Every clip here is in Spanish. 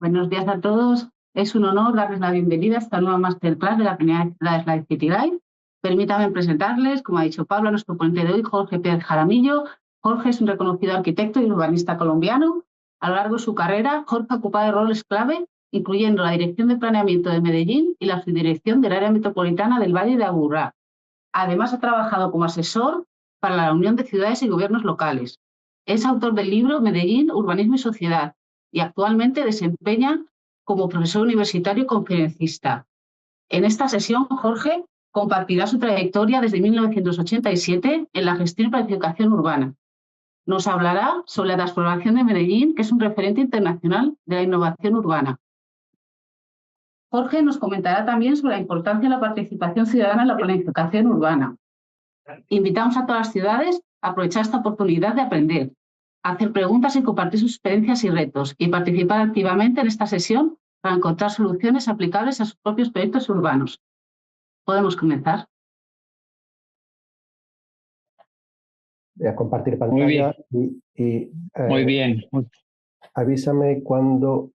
Buenos días a todos. Es un honor darles la bienvenida a esta nueva masterclass de la Comunidad de Ciudades Life City Life. Permítanme presentarles, como ha dicho Pablo, a nuestro ponente de hoy, Jorge Pérez Jaramillo. Jorge es un reconocido arquitecto y urbanista colombiano. A lo largo de su carrera, Jorge ha ocupado roles clave, incluyendo la Dirección de Planeamiento de Medellín y la subdirección del área metropolitana del Valle de Aburrá. Además, ha trabajado como asesor para la Unión de Ciudades y Gobiernos Locales. Es autor del libro Medellín, Urbanismo y Sociedad y actualmente desempeña como profesor universitario y conferencista. En esta sesión, Jorge compartirá su trayectoria desde 1987 en la gestión y planificación urbana. Nos hablará sobre la transformación de Medellín, que es un referente internacional de la innovación urbana. Jorge nos comentará también sobre la importancia de la participación ciudadana en la planificación urbana. Invitamos a todas las ciudades a aprovechar esta oportunidad de aprender, hacer preguntas y compartir sus experiencias y retos, y participar activamente en esta sesión para encontrar soluciones aplicables a sus propios proyectos urbanos. ¿Podemos comenzar? Voy a compartir pantalla. Muy bien. Avísame cuando...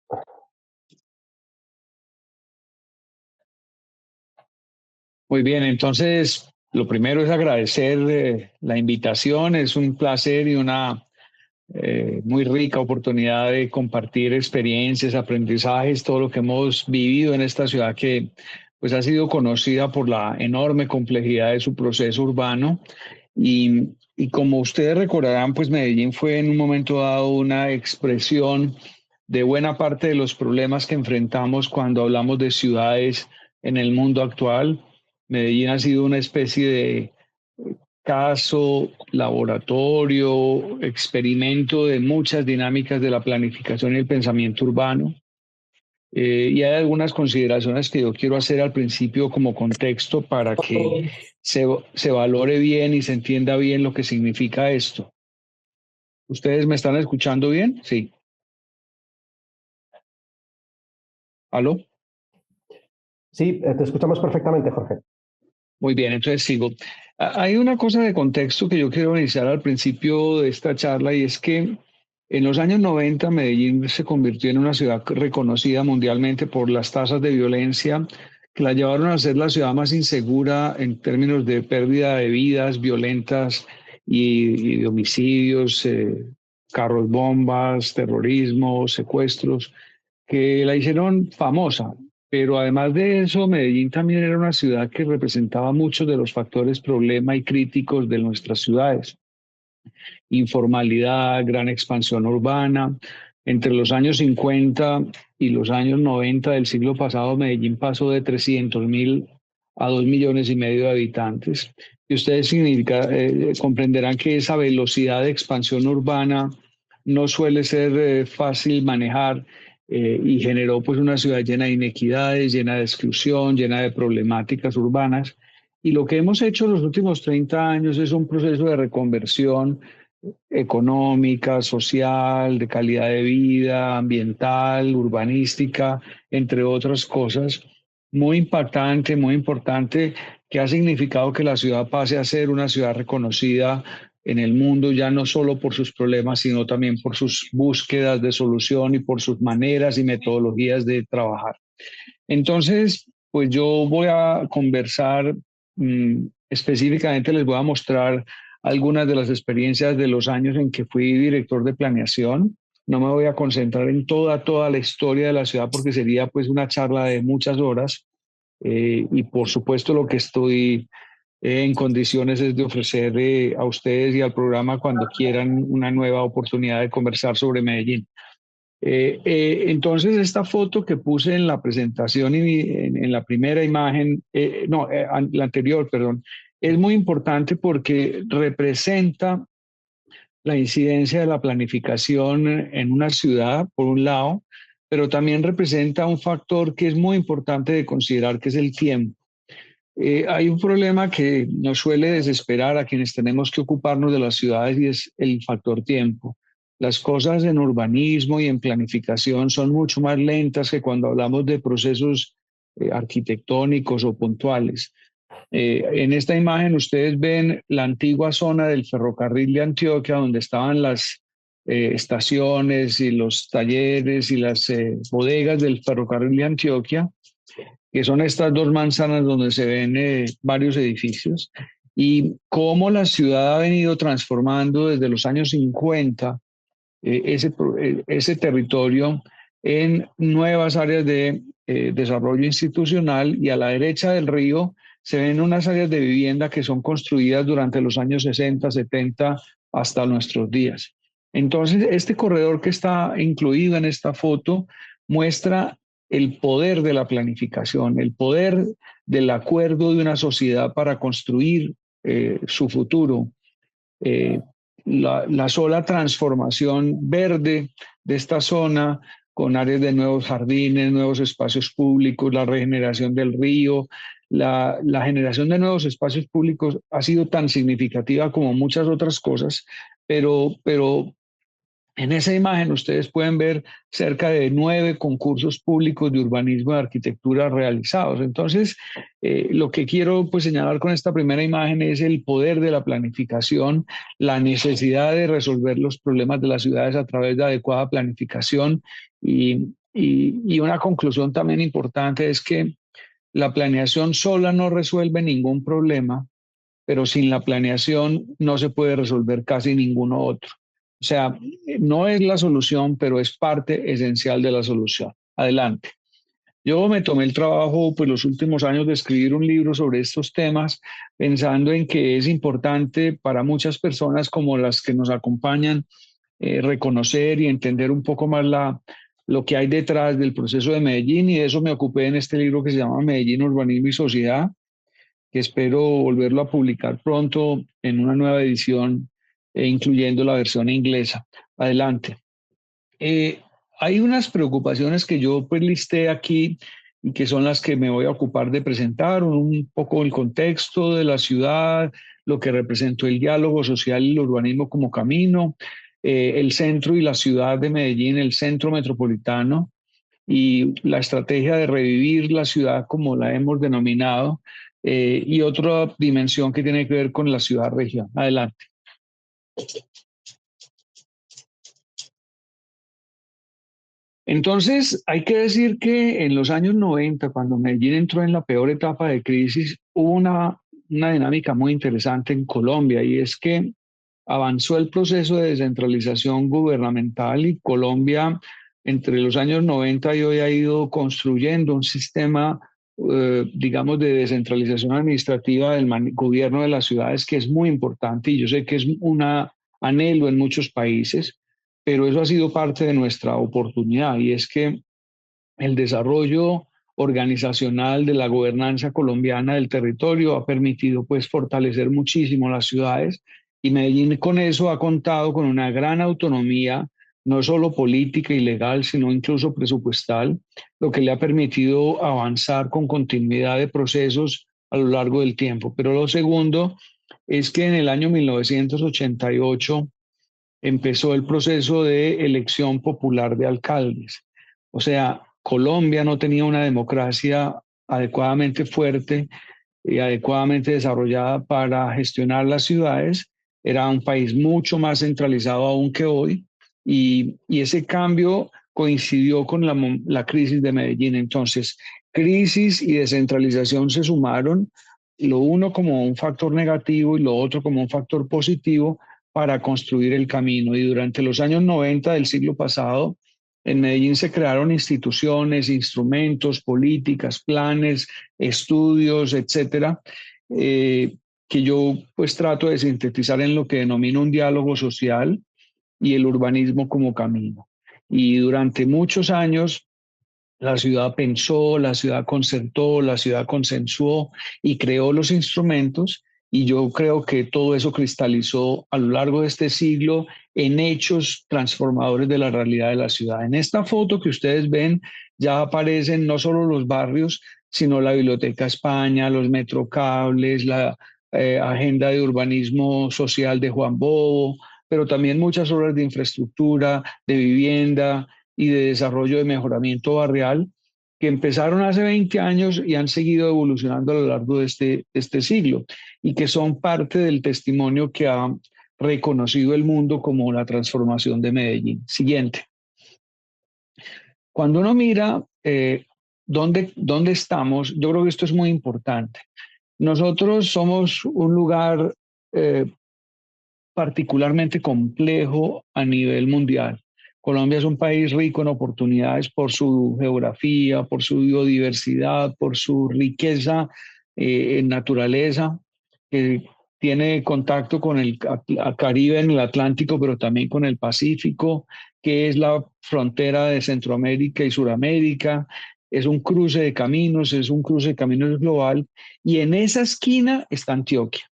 Muy bien, entonces lo primero es agradecer la invitación. Es un placer y una muy rica oportunidad de compartir experiencias, aprendizajes, todo lo que hemos vivido en esta ciudad que pues ha sido conocida por la enorme complejidad de su proceso urbano. Y como ustedes recordarán, pues Medellín fue en un momento dado una expresión de buena parte de los problemas que enfrentamos cuando hablamos de ciudades en el mundo actual. Medellín ha sido una especie de caso, laboratorio, experimento de muchas dinámicas de la planificación y el pensamiento urbano. Y hay algunas consideraciones que yo quiero hacer al principio como contexto para que se valore bien y se entienda bien lo que significa esto. ¿Ustedes me están escuchando bien? Sí. ¿Aló? Sí, te escuchamos perfectamente, Jorge. Muy bien, entonces sigo. Hay una cosa de contexto que yo quiero iniciar al principio de esta charla, y es que en los años 90 Medellín se convirtió en una ciudad reconocida mundialmente por las tasas de violencia que la llevaron a ser la ciudad más insegura en términos de pérdida de vidas violentas y de homicidios, carros bombas, terrorismo, secuestros, que la hicieron famosa. Pero además de eso, Medellín también era una ciudad que representaba muchos de los factores problema y críticos de nuestras ciudades. Informalidad, gran expansión urbana. Entre los años 50 y los años 90 del siglo pasado, Medellín pasó de 300.000 a 2,5 millones de habitantes. Y ustedes comprenderán que esa velocidad de expansión urbana no suele ser fácil manejar. Y generó pues una ciudad llena de inequidades, llena de exclusión, llena de problemáticas urbanas. Y lo que hemos hecho en los últimos 30 años es un proceso de reconversión económica, social, de calidad de vida, ambiental, urbanística, entre otras cosas, muy impactante, muy importante, que ha significado que la ciudad pase a ser una ciudad reconocida en el mundo, ya no solo por sus problemas, sino también por sus búsquedas de solución y por sus maneras y metodologías de trabajar. Entonces, pues yo voy a conversar, específicamente les voy a mostrar algunas de las experiencias de los años en que fui director de planeación. No me voy a concentrar en toda la historia de la ciudad porque sería pues una charla de muchas horas. Y por supuesto lo que estoy en condiciones es de ofrecer a ustedes y al programa cuando quieran una nueva oportunidad de conversar sobre Medellín. Entonces esta foto que puse en la presentación y en la primera imagen, la anterior, perdón, es muy importante porque representa la incidencia de la planificación en una ciudad, por un lado, pero también representa un factor que es muy importante de considerar, que es el tiempo. Hay un problema que nos suele desesperar a quienes tenemos que ocuparnos de las ciudades, y es el factor tiempo. Las cosas en urbanismo y en planificación son mucho más lentas que cuando hablamos de procesos arquitectónicos o puntuales. En esta imagen ustedes ven la antigua zona del ferrocarril de Antioquia, donde estaban las estaciones y los talleres y las bodegas del ferrocarril de Antioquia, que son estas dos manzanas donde se ven varios edificios, y cómo la ciudad ha venido transformando desde los años 50 ese territorio en nuevas áreas de desarrollo institucional, y a la derecha del río se ven unas áreas de vivienda que son construidas durante los años 60, 70 hasta nuestros días. Entonces, este corredor que está incluido en esta foto muestra el poder de la planificación, el poder del acuerdo de una sociedad para construir su futuro. La sola transformación verde de esta zona, con áreas de nuevos jardines, nuevos espacios públicos, la regeneración del río, la generación de nuevos espacios públicos ha sido tan significativa como muchas otras cosas, pero en esa imagen ustedes pueden ver cerca de 9 concursos públicos de urbanismo y arquitectura realizados. Entonces, lo que quiero pues señalar con esta primera imagen es el poder de la planificación, la necesidad de resolver los problemas de las ciudades a través de adecuada planificación, y una conclusión también importante es que la planeación sola no resuelve ningún problema, pero sin la planeación no se puede resolver casi ninguno otro. O sea, no es la solución, pero es parte esencial de la solución. Adelante. Yo me tomé el trabajo, pues los últimos años, de escribir un libro sobre estos temas, pensando en que es importante para muchas personas como las que nos acompañan reconocer y entender un poco más lo que hay detrás del proceso de Medellín, y de eso me ocupé en este libro que se llama Medellín, Urbanismo y Sociedad, que espero volverlo a publicar pronto en una nueva edición, incluyendo la versión inglesa. Adelante. Hay unas preocupaciones que yo pues listé aquí y que son las que me voy a ocupar de presentar, un poco el contexto de la ciudad, lo que representó el diálogo social y el urbanismo como camino, el centro y la ciudad de Medellín, el centro metropolitano, y la estrategia de revivir la ciudad como la hemos denominado, y otra dimensión que tiene que ver con la ciudad-región. Adelante. Entonces, hay que decir que en los años 90, cuando Medellín entró en la peor etapa de crisis, hubo una dinámica muy interesante en Colombia, y es que avanzó el proceso de descentralización gubernamental, y Colombia entre los años 90 y hoy ha ido construyendo un sistema, digamos, de descentralización administrativa del gobierno de las ciudades, que es muy importante, y yo sé que es un anhelo en muchos países, pero eso ha sido parte de nuestra oportunidad, y es que el desarrollo organizacional de la gobernanza colombiana del territorio ha permitido pues fortalecer muchísimo las ciudades, y Medellín con eso ha contado con una gran autonomía, no solo política y legal, sino incluso presupuestal, lo que le ha permitido avanzar con continuidad de procesos a lo largo del tiempo. Pero lo segundo es que en el año 1988 empezó el proceso de elección popular de alcaldes. O sea, Colombia no tenía una democracia adecuadamente fuerte y adecuadamente desarrollada para gestionar las ciudades. Era un país mucho más centralizado aún que hoy, y ese cambio coincidió con la crisis de Medellín. Entonces, crisis y descentralización se sumaron, lo uno como un factor negativo y lo otro como un factor positivo para construir el camino. Y durante los años 90 del siglo pasado, en Medellín se crearon instituciones, instrumentos, políticas, planes, estudios, etcétera, que yo pues trato de sintetizar en lo que denomino un diálogo social y el urbanismo como camino. Y durante muchos años la ciudad pensó, la ciudad concertó, la ciudad consensuó y creó los instrumentos, y yo creo que todo eso cristalizó a lo largo de este siglo en hechos transformadores de la realidad de la ciudad. En esta foto que ustedes ven ya aparecen no solo los barrios, sino la Biblioteca España, los metrocables, la agenda de urbanismo social de Juan Bovo, pero también muchas obras de infraestructura, de vivienda y de desarrollo de mejoramiento barrial, que empezaron hace 20 años y han seguido evolucionando a lo largo de este siglo, y que son parte del testimonio que ha reconocido el mundo como la transformación de Medellín. Siguiente. Cuando uno mira dónde estamos, yo creo que esto es muy importante. Nosotros somos un lugar particularmente complejo a nivel mundial. Colombia es un país rico en oportunidades por su geografía, por su biodiversidad, por su riqueza en naturaleza, que tiene contacto con el Caribe en el Atlántico, pero también con el Pacífico, que es la frontera de Centroamérica y Suramérica. Es un cruce de caminos, es un cruce de caminos global, y en esa esquina está Antioquia.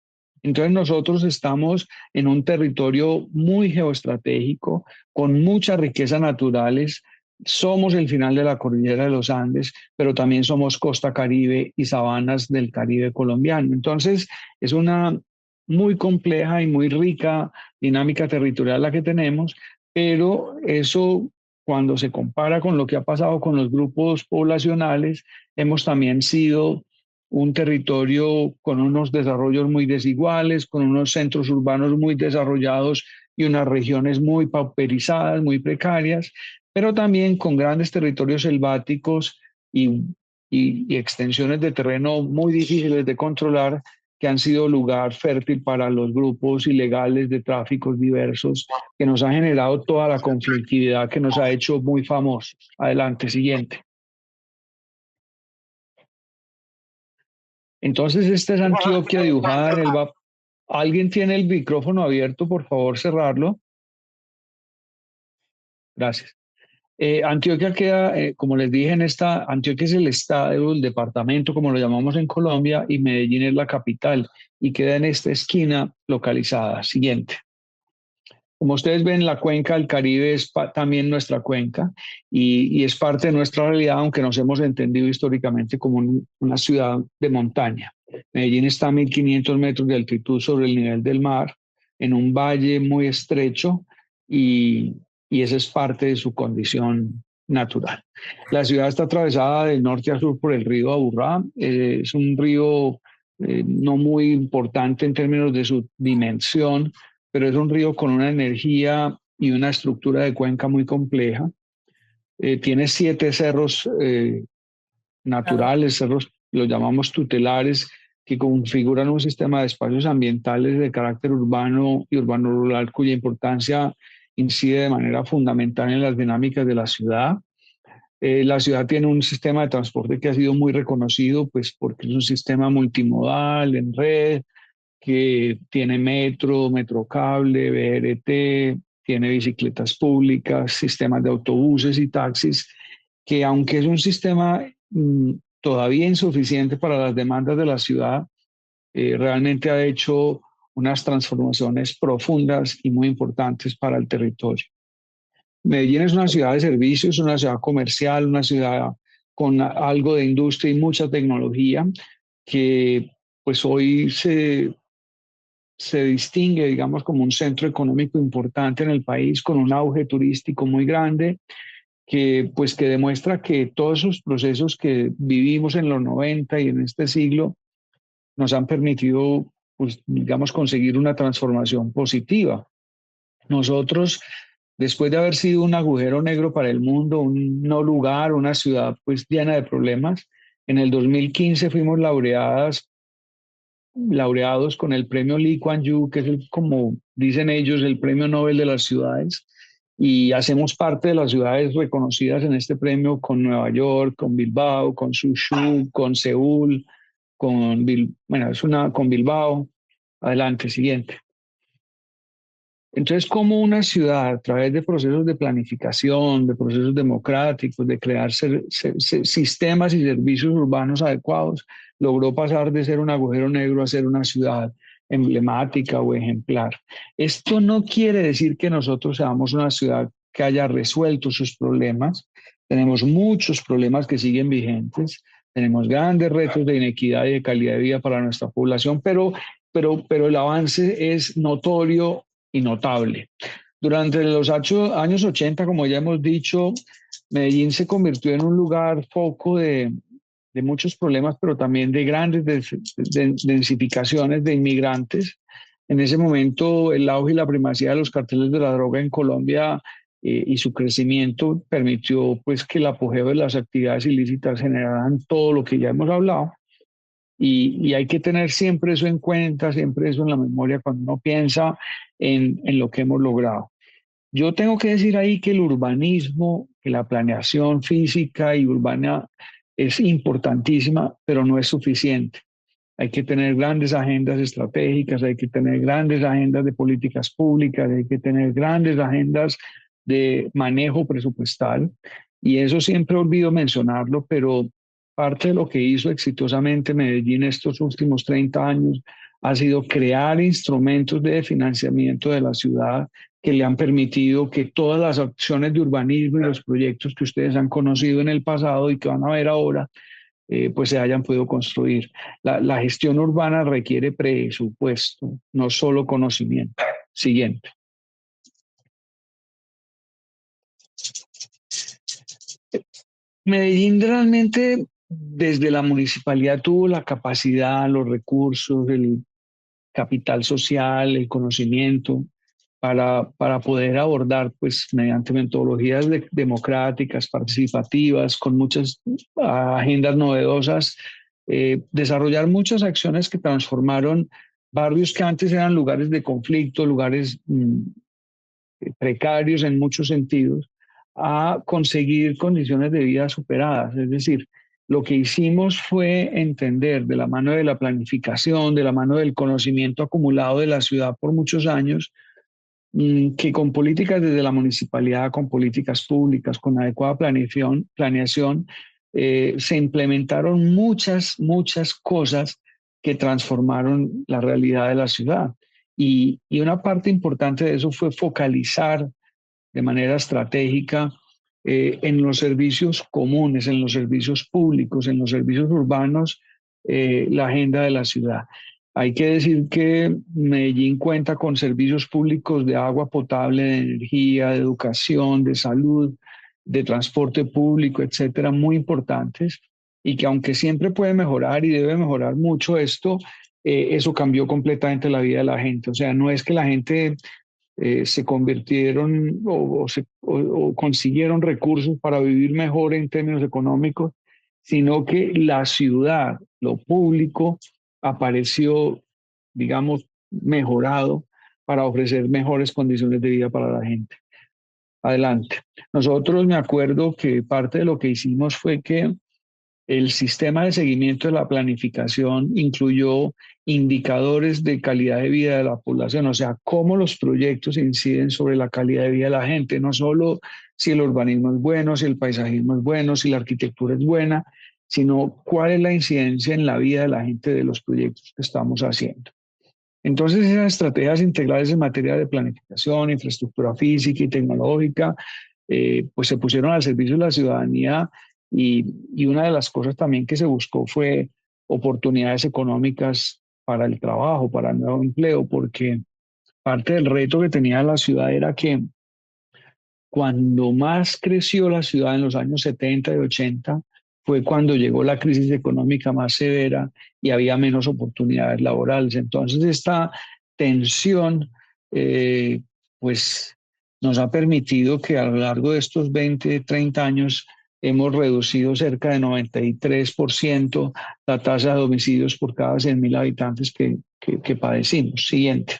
Entonces nosotros estamos en un territorio muy geoestratégico, con muchas riquezas naturales. Somos el final de la cordillera de los Andes, pero también somos costa Caribe y sabanas del Caribe colombiano. Entonces es una muy compleja y muy rica dinámica territorial la que tenemos, pero eso, cuando se compara con lo que ha pasado con los grupos poblacionales, hemos también sido un territorio con unos desarrollos muy desiguales, con unos centros urbanos muy desarrollados y unas regiones muy pauperizadas, muy precarias, pero también con grandes territorios selváticos y extensiones de terreno muy difíciles de controlar, que han sido lugar fértil para los grupos ilegales de tráficos diversos, que nos ha generado toda la conflictividad que nos ha hecho muy famosos. Adelante, siguiente. Entonces, esta es Antioquia dibujada en el mapa. ¿Alguien tiene el micrófono abierto? Por favor, cerrarlo. Gracias. Antioquia queda, como les dije, Antioquia es el estado, el departamento, como lo llamamos en Colombia, y Medellín es la capital, y queda en esta esquina localizada. Siguiente. Como ustedes ven, la cuenca del Caribe es también nuestra cuenca y es parte de nuestra realidad, aunque nos hemos entendido históricamente como una ciudad de montaña. Medellín está a 1.500 metros de altitud sobre el nivel del mar, en un valle muy estrecho, y esa es parte de su condición natural. La ciudad está atravesada de norte a sur por el río Aburrá. Es un río no muy importante en términos de su dimensión, pero es un río con una energía y una estructura de cuenca muy compleja. Tiene 7 cerros naturales, cerros, los llamamos tutelares, que configuran un sistema de espacios ambientales de carácter urbano y urbano-rural, cuya importancia incide de manera fundamental en las dinámicas de la ciudad. La ciudad tiene un sistema de transporte que ha sido muy reconocido, pues porque es un sistema multimodal, en red, que tiene metro, metrocable, BRT, tiene bicicletas públicas, sistemas de autobuses y taxis, que aunque es un sistema todavía insuficiente para las demandas de la ciudad, realmente ha hecho unas transformaciones profundas y muy importantes para el territorio. Medellín es una ciudad de servicios, una ciudad comercial, una ciudad con algo de industria y mucha tecnología, que pues hoy se distingue, digamos, como un centro económico importante en el país, con un auge turístico muy grande, que demuestra que todos esos procesos que vivimos en los 90 y en este siglo nos han permitido, pues, digamos, conseguir una transformación positiva. Nosotros, después de haber sido un agujero negro para el mundo, un no lugar, una ciudad pues llena de problemas, en el 2015 fuimos laureados con el premio Lee Kuan Yew, que es como dicen ellos, el premio Nobel de las ciudades, y hacemos parte de las ciudades reconocidas en este premio, con Nueva York, con Bilbao, con Suzhou, con Seúl, con Bilbao. Adelante, siguiente. Entonces, como una ciudad, a través de procesos de planificación, de procesos democráticos, de crear sistemas y servicios urbanos adecuados, logró pasar de ser un agujero negro a ser una ciudad emblemática o ejemplar? Esto no quiere decir que nosotros seamos una ciudad que haya resuelto sus problemas. Tenemos muchos problemas que siguen vigentes. Tenemos grandes retos de inequidad y de calidad de vida para nuestra población, pero el avance es notorio y notable. Durante los años 80, como ya hemos dicho, Medellín se convirtió en un lugar foco de muchos problemas, pero también de grandes densificaciones de inmigrantes. En ese momento, el auge y la primacía de los carteles de la droga en Colombia y su crecimiento permitió pues, que el apogeo de las actividades ilícitas generaran todo lo que ya hemos hablado. Y hay que tener siempre eso en cuenta, siempre eso en la memoria cuando uno piensa en lo que hemos logrado. Yo tengo que decir ahí que el urbanismo, que la planeación física y urbana es importantísima, pero no es suficiente. Hay que tener grandes agendas estratégicas, hay que tener grandes agendas de políticas públicas, hay que tener grandes agendas de manejo presupuestal. Y eso siempre olvido mencionarlo, pero parte de lo que hizo exitosamente Medellín estos últimos 30 años ha sido crear instrumentos de financiamiento de la ciudad que le han permitido que todas las acciones de urbanismo y los proyectos que ustedes han conocido en el pasado y que van a ver ahora, pues se hayan podido construir. La gestión urbana requiere presupuesto, no solo conocimiento. Siguiente. Medellín realmente desde la municipalidad tuvo la capacidad, los recursos, el capital social, el conocimiento para poder abordar, pues, mediante metodologías democráticas, participativas, con muchas agendas novedosas, desarrollar muchas acciones que transformaron barrios que antes eran lugares de conflicto, lugares precarios en muchos sentidos, a conseguir condiciones de vida superadas. Es decir, lo que hicimos fue entender de la mano de la planificación, de la mano del conocimiento acumulado de la ciudad por muchos años, que con políticas desde la municipalidad, con políticas públicas, con adecuada planeación, se implementaron muchas cosas que transformaron la realidad de la ciudad. Y una parte importante de eso fue focalizar de manera estratégica en los servicios comunes, en los servicios públicos, en los servicios urbanos, la agenda de la ciudad. Hay que decir que Medellín cuenta con servicios públicos de agua potable, de energía, de educación, de salud, de transporte público, etcétera, muy importantes, y que aunque siempre puede mejorar y debe mejorar mucho esto, eso cambió completamente la vida de la gente. O sea, no es que la gente se convirtieron o consiguieron recursos para vivir mejor en términos económicos, sino que la ciudad, lo público, apareció, digamos, mejorado para ofrecer mejores condiciones de vida para la gente. Adelante. Nosotros me acuerdo que parte de lo que hicimos fue que el sistema de seguimiento de la planificación incluyó indicadores de calidad de vida de la población, o sea, cómo los proyectos inciden sobre la calidad de vida de la gente, no solo si el urbanismo es bueno, si el paisajismo es bueno, si la arquitectura es buena, sino cuál es la incidencia en la vida de la gente de los proyectos que estamos haciendo. Entonces, esas estrategias integrales en materia de planificación, infraestructura física y tecnológica, pues se pusieron al servicio de la ciudadanía y una de las cosas también que se buscó fue oportunidades económicas para el trabajo, para el nuevo empleo, porque parte del reto que tenía la ciudad era que cuando más creció la ciudad en los años 70 y 80 fue cuando llegó la crisis económica más severa y había menos oportunidades laborales. Entonces esta tensión pues nos ha permitido que a lo largo de estos 20, 30 años hemos reducido cerca de 93% la tasa de homicidios por cada 100.000 habitantes que padecimos. Siguiente.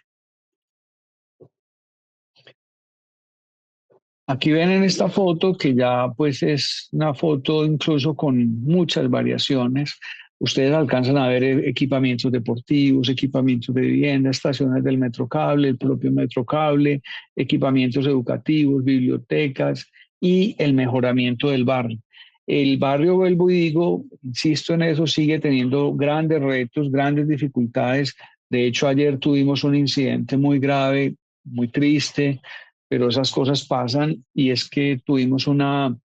Aquí ven en esta foto que ya pues es una foto incluso con muchas variaciones. Ustedes alcanzan a ver equipamientos deportivos, equipamientos de vivienda, estaciones del Metrocable, el propio Metrocable, equipamientos educativos, bibliotecas y el mejoramiento del barrio. El barrio, vuelvo y digo, insisto en eso, sigue teniendo grandes retos, grandes dificultades. De hecho, ayer tuvimos un incidente muy grave, muy triste, pero esas cosas pasan y es que tuvimos un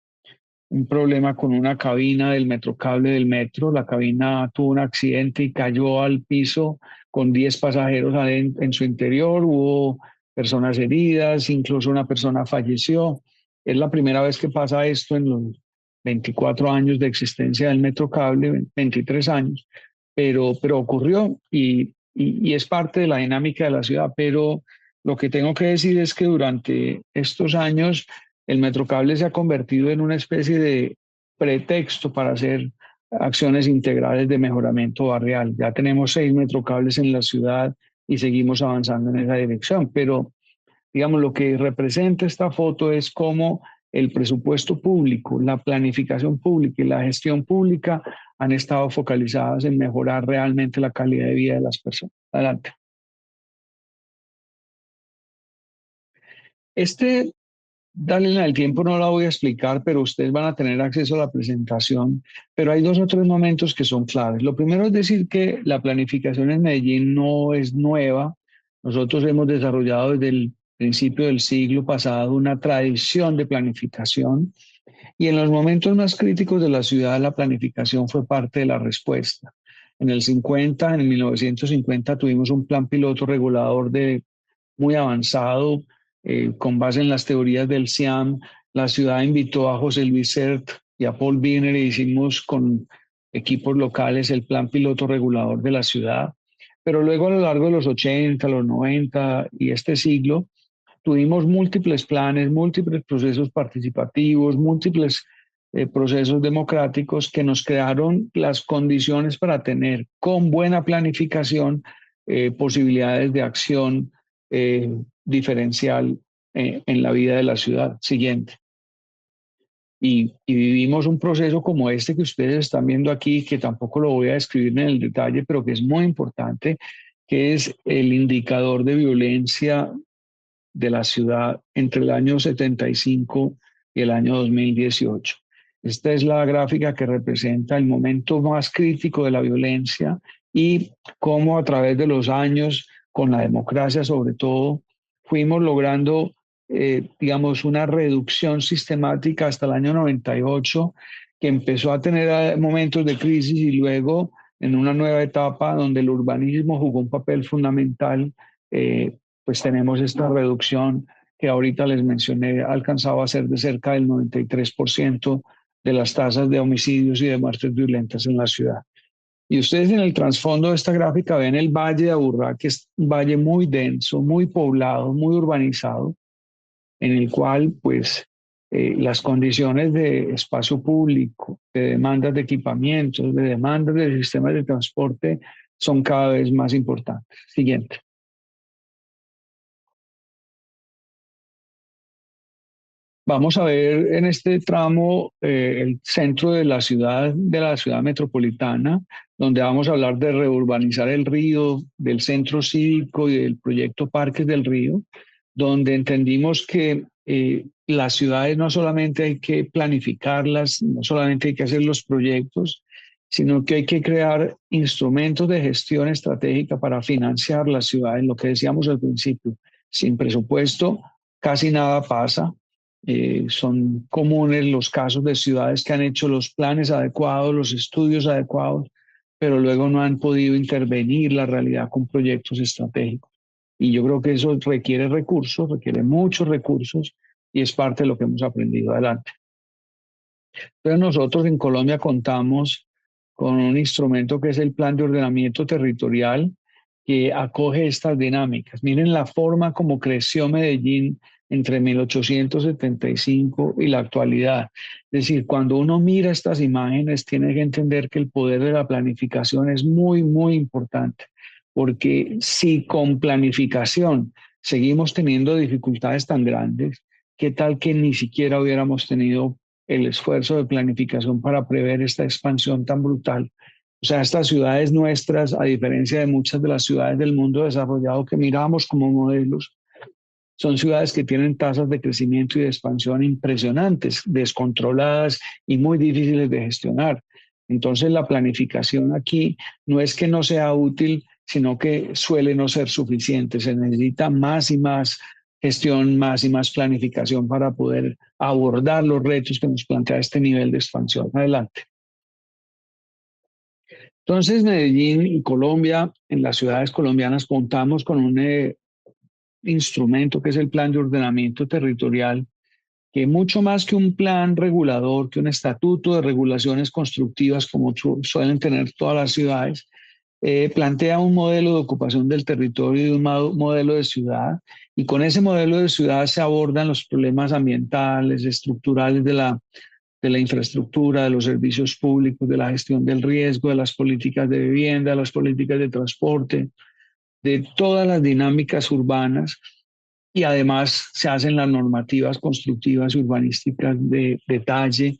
problema con una cabina del Metrocable del metro. La cabina tuvo un accidente y cayó al piso con 10 pasajeros en su interior. Hubo personas heridas, incluso una persona falleció. Es la primera vez que pasa esto en los 24 años de existencia del Metrocable, 23 años, pero ocurrió y y es parte de la dinámica de la ciudad, pero lo que tengo que decir es que durante estos años el Metrocable se ha convertido en una especie de pretexto para hacer acciones integrales de mejoramiento barrial. Ya tenemos 6 Metrocables en la ciudad y seguimos avanzando en esa dirección, pero digamos, lo que representa esta foto es cómo el presupuesto público, la planificación pública y la gestión pública han estado focalizadas en mejorar realmente la calidad de vida de las personas. Adelante. Dale el tiempo, no la voy a explicar, pero ustedes van a tener acceso a la presentación. Pero hay 2 o 3 momentos que son claves. Lo primero es decir que la planificación en Medellín no es nueva. Nosotros hemos desarrollado desde el principio del siglo pasado una tradición de planificación y en los momentos más críticos de la ciudad la planificación fue parte de la respuesta. En el 50, en 1950 tuvimos un plan piloto regulador muy avanzado, con base en las teorías del CIAM. La ciudad invitó a José Luis Sert y a Paul Wiener e hicimos con equipos locales el plan piloto regulador de la ciudad. Pero luego a lo largo de los 80, los 90 y este siglo, tuvimos múltiples planes, múltiples procesos participativos, múltiples procesos democráticos que nos crearon las condiciones para tener con buena planificación posibilidades de acción diferencial en la vida de la ciudad. Siguiente. Y vivimos un proceso como este que ustedes están viendo aquí, que tampoco lo voy a describir en el detalle, pero que es muy importante, que es el indicador de violencia de la ciudad entre el año 75 y el año 2018. Esta es la gráfica que representa el momento más crítico de la violencia y cómo a través de los años, con la democracia sobre todo, fuimos logrando, digamos, una reducción sistemática hasta el año 98, que empezó a tener momentos de crisis y luego en una nueva etapa donde el urbanismo jugó un papel fundamental, pues tenemos esta reducción que ahorita les mencioné, ha alcanzado a ser de cerca del 93% de las tasas de homicidios y de muertes violentas en la ciudad. Y ustedes en el trasfondo de esta gráfica ven el Valle de Aburrá, que es un valle muy denso, muy poblado, muy urbanizado, en el cual pues las condiciones de espacio público, de demandas de equipamientos, de demandas de sistemas de transporte son cada vez más importantes. Siguiente. Vamos a ver en este tramo el centro de la ciudad metropolitana, donde vamos a hablar de reurbanizar el río, del centro cívico y del proyecto Parques del Río, donde entendimos que las ciudades no solamente hay que planificarlas, no solamente hay que hacer los proyectos, sino que hay que crear instrumentos de gestión estratégica para financiar las ciudades, lo que decíamos al principio. Sin presupuesto casi nada pasa. Son comunes los casos de ciudades que han hecho los planes adecuados, los estudios adecuados, pero luego no han podido intervenir la realidad con proyectos estratégicos. Y yo creo que eso requiere recursos, requiere muchos recursos y es parte de lo que hemos aprendido. Adelante. Entonces nosotros en Colombia contamos con un instrumento que es el Plan de Ordenamiento Territorial que acoge estas dinámicas. Miren la forma como creció Medellín entre 1875 y la actualidad. Es decir, cuando uno mira estas imágenes, tiene que entender que el poder de la planificación es muy, muy importante, porque si con planificación seguimos teniendo dificultades tan grandes, ¿qué tal que ni siquiera hubiéramos tenido el esfuerzo de planificación para prever esta expansión tan brutal? O sea, estas ciudades nuestras, a diferencia de muchas de las ciudades del mundo desarrollado que miramos como modelos, son ciudades que tienen tasas de crecimiento y de expansión impresionantes, descontroladas y muy difíciles de gestionar. Entonces, la planificación aquí no es que no sea útil, sino que suele no ser suficiente. Se necesita más y más gestión, más y más planificación para poder abordar los retos que nos plantea este nivel de expansión. Adelante. Entonces, Medellín y Colombia, en las ciudades colombianas, contamos con un instrumento que es el Plan de Ordenamiento Territorial, que mucho más que un plan regulador, que un estatuto de regulaciones constructivas como suelen tener todas las ciudades, plantea un modelo de ocupación del territorio y un modelo de ciudad, y con ese modelo de ciudad se abordan los problemas ambientales, estructurales de la infraestructura, de los servicios públicos, de la gestión del riesgo, de las políticas de vivienda, de las políticas de transporte, de todas las dinámicas urbanas, y además se hacen las normativas constructivas y urbanísticas de detalle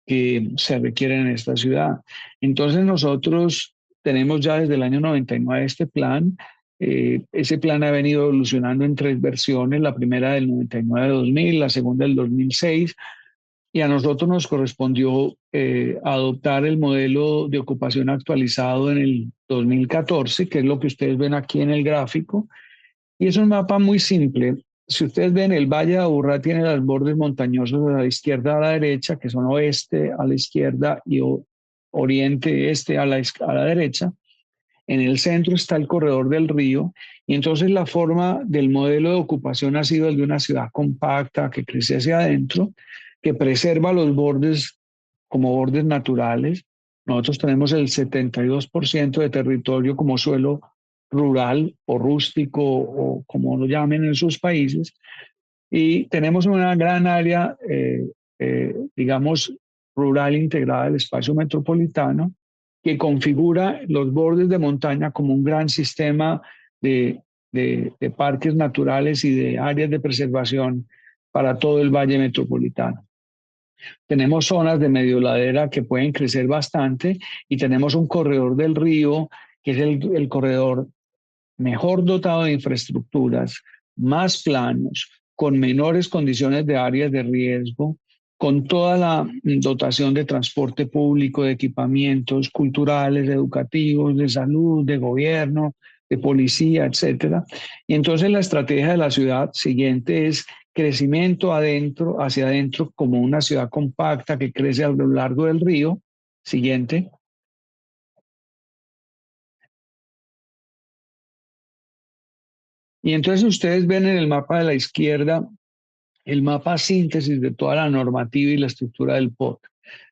que se requieren en esta ciudad. Entonces nosotros tenemos ya desde el año 99 este plan. Ese plan ha venido evolucionando en 3 versiones, la primera del 99-2000, la segunda del 2006, y a nosotros nos correspondió adoptar el modelo de ocupación actualizado en el 2014, que es lo que ustedes ven aquí en el gráfico, y es un mapa muy simple. Si ustedes ven, el Valle de Aburrá tiene los bordes montañosos a la izquierda, a la derecha, que son oeste a la izquierda y oriente, este a la derecha. En el centro está el corredor del río, y entonces la forma del modelo de ocupación ha sido el de una ciudad compacta que crece hacia adentro, que preserva los bordes como bordes naturales. Nosotros tenemos el 72% de territorio como suelo rural o rústico o como lo llamen en sus países, y tenemos una gran área, digamos, rural integrada del espacio metropolitano, que configura los bordes de montaña como un gran sistema de parques naturales y de áreas de preservación para todo el valle metropolitano. Tenemos zonas de medio ladera que pueden crecer bastante, y tenemos un corredor del río, que es el corredor mejor dotado de infraestructuras, más planos, con menores condiciones de áreas de riesgo, con toda la dotación de transporte público, de equipamientos culturales, educativos, de salud, de gobierno, de policía, etcétera. Y entonces la estrategia de la ciudad siguiente es crecimiento adentro, hacia adentro, como una ciudad compacta que crece a lo largo del río. Siguiente. Y entonces ustedes ven en el mapa de la izquierda el mapa síntesis de toda la normativa y la estructura del POT.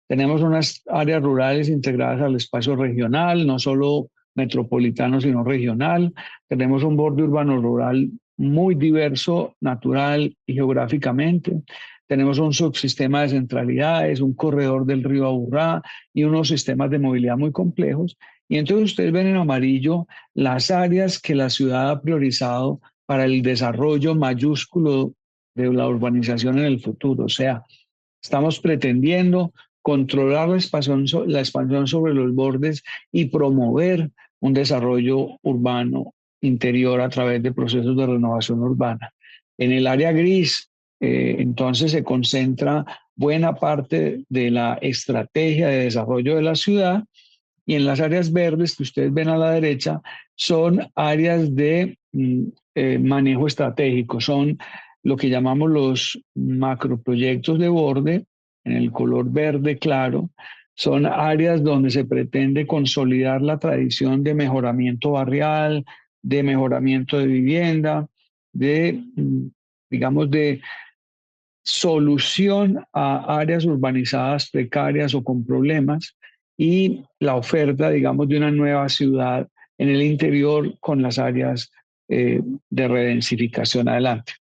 Tenemos unas áreas rurales integradas al espacio regional, no solo metropolitano, sino regional. Tenemos un borde urbano rural muy diverso, natural y geográficamente. Tenemos un subsistema de centralidades, un corredor del río Aburrá y unos sistemas de movilidad muy complejos. Y entonces ustedes ven en amarillo las áreas que la ciudad ha priorizado para el desarrollo mayúsculo de la urbanización en el futuro. O sea, estamos pretendiendo controlar la expansión sobre los bordes y promover un desarrollo urbano interior a través de procesos de renovación urbana. En el área gris, entonces se concentra buena parte de la estrategia de desarrollo de la ciudad, y en las áreas verdes que ustedes ven a la derecha son áreas de manejo estratégico, son lo que llamamos los macroproyectos de borde, en el color verde claro. Son áreas donde se pretende consolidar la tradición de mejoramiento barrial, de mejoramiento de vivienda, digamos, de solución a áreas urbanizadas precarias o con problemas, y la oferta, digamos, de una nueva ciudad en el interior con las áreas de redensificación adelante.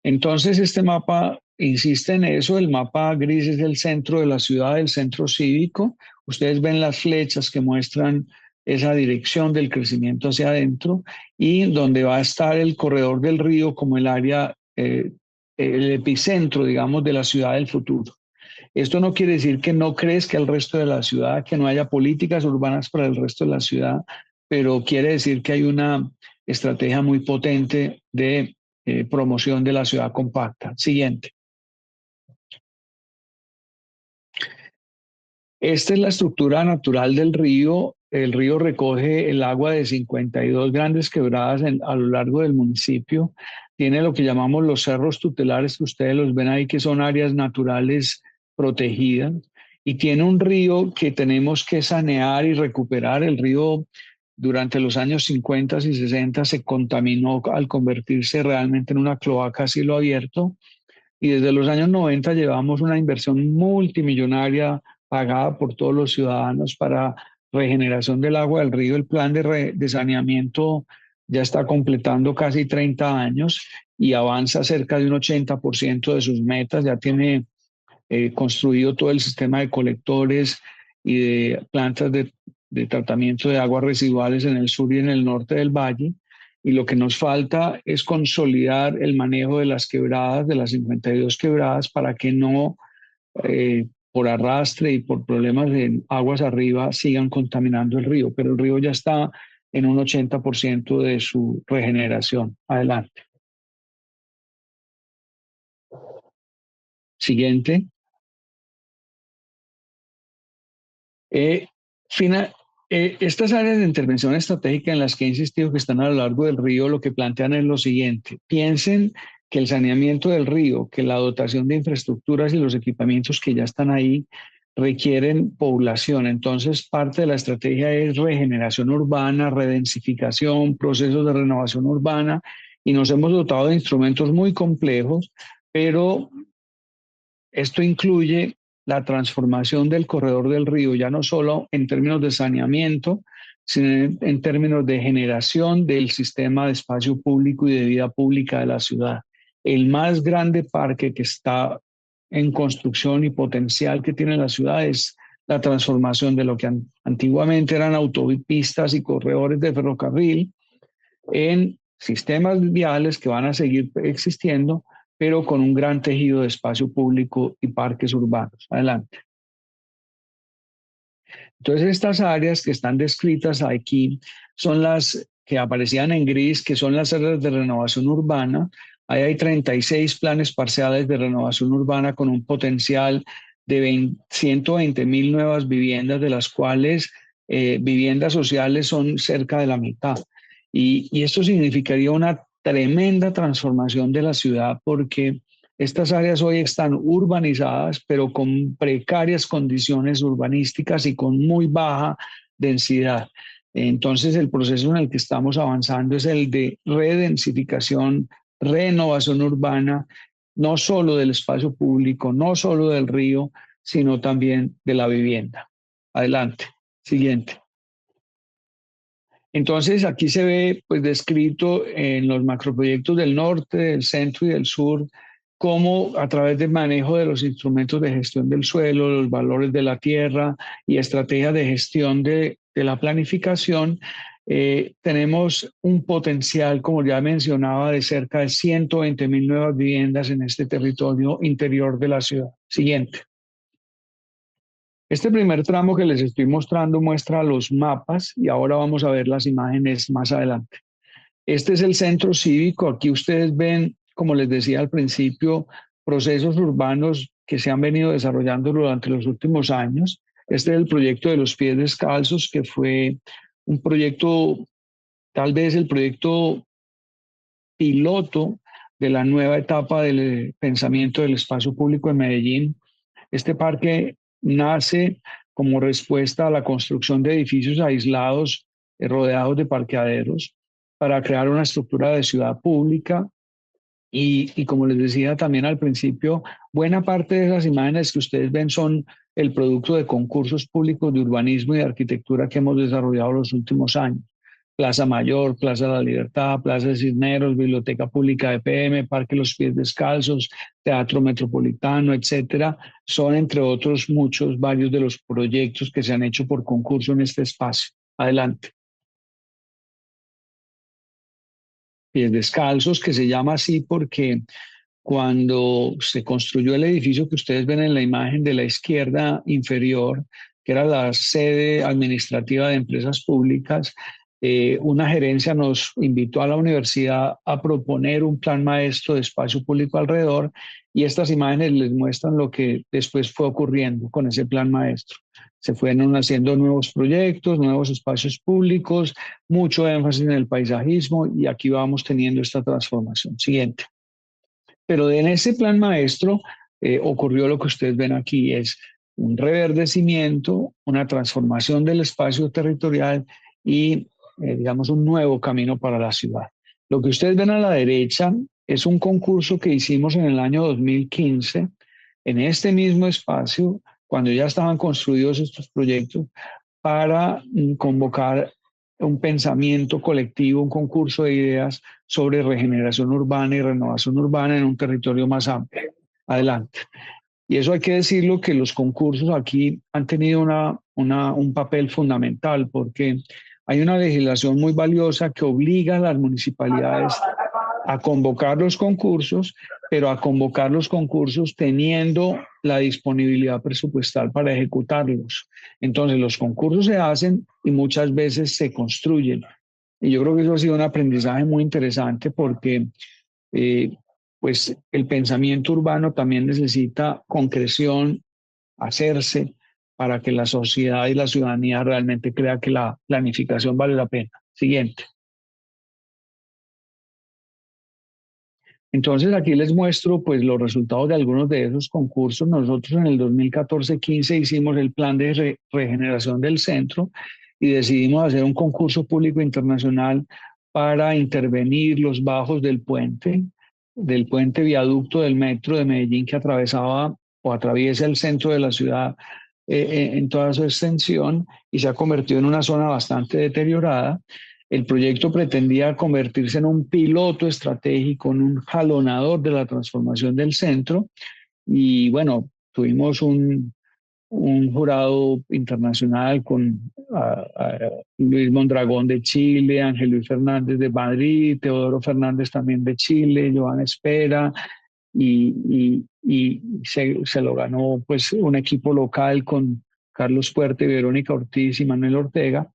Entonces, este mapa insiste en eso. El mapa gris es el centro de la ciudad, el centro cívico. Ustedes ven las flechas que muestran esa dirección del crecimiento hacia adentro, y donde va a estar el corredor del río como el área, el epicentro, digamos, de la ciudad del futuro. Esto no quiere decir que no crezca el resto de la ciudad, que no haya políticas urbanas para el resto de la ciudad, pero quiere decir que hay una estrategia muy potente de promoción de la ciudad compacta. Siguiente. Esta es la estructura natural del río. El río recoge el agua de 52 grandes quebradas a lo largo del municipio. Tiene lo que llamamos los cerros tutelares, que ustedes los ven ahí, que son áreas naturales protegidas. Y tiene un río que tenemos que sanear y recuperar. El río durante los años 50 y 60 se contaminó al convertirse realmente en una cloaca a cielo abierto. Y desde los años 90 llevamos una inversión multimillonaria pagada por todos los ciudadanos para regeneración del agua del río. El plan de saneamiento ya está completando casi 30 años y avanza cerca de un 80% de sus metas. Ya tiene construido todo el sistema de colectores y de plantas de tratamiento de aguas residuales en el sur y en el norte del valle. Y lo que nos falta es consolidar el manejo de las quebradas, de las 52 quebradas, para que no, por arrastre y por problemas de aguas arriba, sigan contaminando el río. Pero el río ya está en un 80% de su regeneración. Adelante. Siguiente. Estas áreas de intervención estratégica en las que he insistido que están a lo largo del río, lo que plantean es lo siguiente. Piensen que el saneamiento del río, que la dotación de infraestructuras y los equipamientos que ya están ahí requieren población. Entonces, parte de la estrategia es regeneración urbana, redensificación, procesos de renovación urbana, y nos hemos dotado de instrumentos muy complejos, pero esto incluye la transformación del corredor del río, ya no solo en términos de saneamiento, sino en términos de generación del sistema de espacio público y de vida pública de la ciudad. El más grande parque que está en construcción y potencial que tiene la ciudad es la transformación de lo que antiguamente eran autopistas y corredores de ferrocarril en sistemas viales que van a seguir existiendo, pero con un gran tejido de espacio público y parques urbanos. Adelante. Entonces, estas áreas que están descritas aquí son las que aparecían en gris, que son las áreas de renovación urbana. Ahí hay 36 planes parciales de renovación urbana con un potencial de 120.000 nuevas viviendas, de las cuales viviendas sociales son cerca de la mitad. Y esto significaría una tremenda transformación de la ciudad, porque estas áreas hoy están urbanizadas, pero con precarias condiciones urbanísticas y con muy baja densidad. Entonces, el proceso en el que estamos avanzando es el de redensificación, renovación urbana, no solo del espacio público, no solo del río, sino también de la vivienda. Adelante. Siguiente. Entonces, aquí se ve pues descrito en los macroproyectos del norte, del centro y del sur, cómo a través del manejo de los instrumentos de gestión del suelo, los valores de la tierra y estrategias de gestión de la planificación, tenemos un potencial, como ya mencionaba, de cerca de 120.000 nuevas viviendas en este territorio interior de la ciudad. Siguiente. Este primer tramo que les estoy mostrando muestra los mapas y ahora vamos a ver las imágenes más adelante. Este es el centro cívico. Aquí ustedes ven, como les decía al principio, procesos urbanos que se han venido desarrollando durante los últimos años. Este es el proyecto de los pies descalzos, que fue un proyecto, tal vez el proyecto piloto de la nueva etapa del pensamiento del espacio público en Medellín. Este parque nace como respuesta a la construcción de edificios aislados rodeados de parqueaderos para crear una estructura de ciudad pública y como les decía también al principio, buena parte de esas imágenes que ustedes ven son el producto de concursos públicos de urbanismo y de arquitectura que hemos desarrollado los últimos años. Plaza Mayor, Plaza de la Libertad, Plaza de Cisneros, Biblioteca Pública de PM, Parque Los Pies Descalzos, Teatro Metropolitano, etcétera. Son, entre otros, varios de los proyectos que se han hecho por concurso en este espacio. Adelante. Pies Descalzos, que se llama así porque cuando se construyó el edificio que ustedes ven en la imagen de la izquierda inferior, que era la sede administrativa de empresas públicas, una gerencia nos invitó a la universidad a proponer un plan maestro de espacio público alrededor, y estas imágenes les muestran lo que después fue ocurriendo con ese plan maestro. Se fueron haciendo nuevos proyectos, nuevos espacios públicos, mucho énfasis en el paisajismo, y aquí vamos teniendo esta transformación. Siguiente. Pero en ese plan maestro ocurrió lo que ustedes ven aquí, es un reverdecimiento, una transformación del espacio territorial y digamos, un nuevo camino para la ciudad. Lo que ustedes ven a la derecha es un concurso que hicimos en el año 2015 en este mismo espacio cuando ya estaban construidos estos proyectos, para convocar un pensamiento colectivo, un concurso de ideas sobre regeneración urbana y renovación urbana en un territorio más amplio. Adelante. Y eso hay que decirlo, que los concursos aquí han tenido un papel fundamental, porque hay una legislación muy valiosa que obliga a las municipalidades a convocar los concursos, pero a convocar los concursos teniendo la disponibilidad presupuestal para ejecutarlos. Entonces los concursos se hacen y muchas veces se construyen. Y yo creo que eso ha sido un aprendizaje muy interesante, porque pues el pensamiento urbano también necesita concreción, hacerse, para que la sociedad y la ciudadanía realmente crea que la planificación vale la pena. Siguiente. Entonces aquí les muestro pues los resultados de algunos de esos concursos. Nosotros en el 2014-15 hicimos el plan de regeneración del centro y decidimos hacer un concurso público internacional para intervenir los bajos del puente viaducto del metro de Medellín, que atravesaba o atraviesa el centro de la ciudad en toda su extensión, y se ha convertido en una zona bastante deteriorada. El proyecto pretendía convertirse en un piloto estratégico, en un jalonador de la transformación del centro. Y bueno, tuvimos un jurado internacional con Luis Mondragón de Chile, Ángel Luis Fernández de Madrid, Teodoro Fernández también de Chile, Joan Espera, y se lo ganó pues un equipo local con Carlos Puerte, Verónica Ortiz y Manuel Ortega.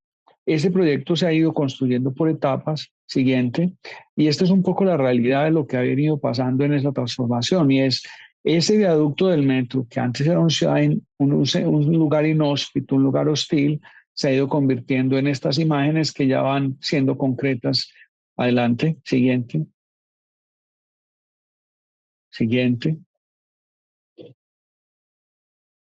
Ese proyecto se ha ido construyendo por etapas. Siguiente. Y esta es un poco la realidad de lo que ha venido pasando en esa transformación, y es ese viaducto del metro, que antes era un lugar inhóspito, un lugar hostil, se ha ido convirtiendo en estas imágenes que ya van siendo concretas. Adelante. Siguiente. Siguiente.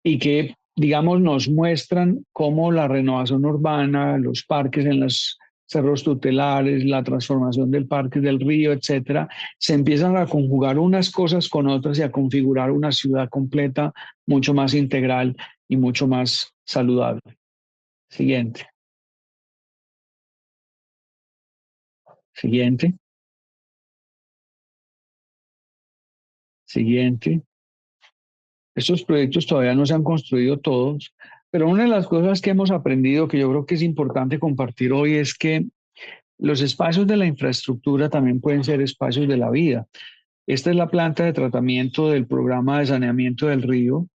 Y que, digamos, nos muestran cómo la renovación urbana, los parques en los cerros tutelares, la transformación del Parque del Río, etcétera, se empiezan a conjugar unas cosas con otras y a configurar una ciudad completa, mucho más integral y mucho más saludable. Siguiente. Siguiente. Siguiente. Estos proyectos todavía no se han construido todos, pero una de las cosas que hemos aprendido, que yo creo que es importante compartir hoy, es que los espacios de la infraestructura también pueden ser espacios de la vida. Esta es la planta de tratamiento del programa de saneamiento del río,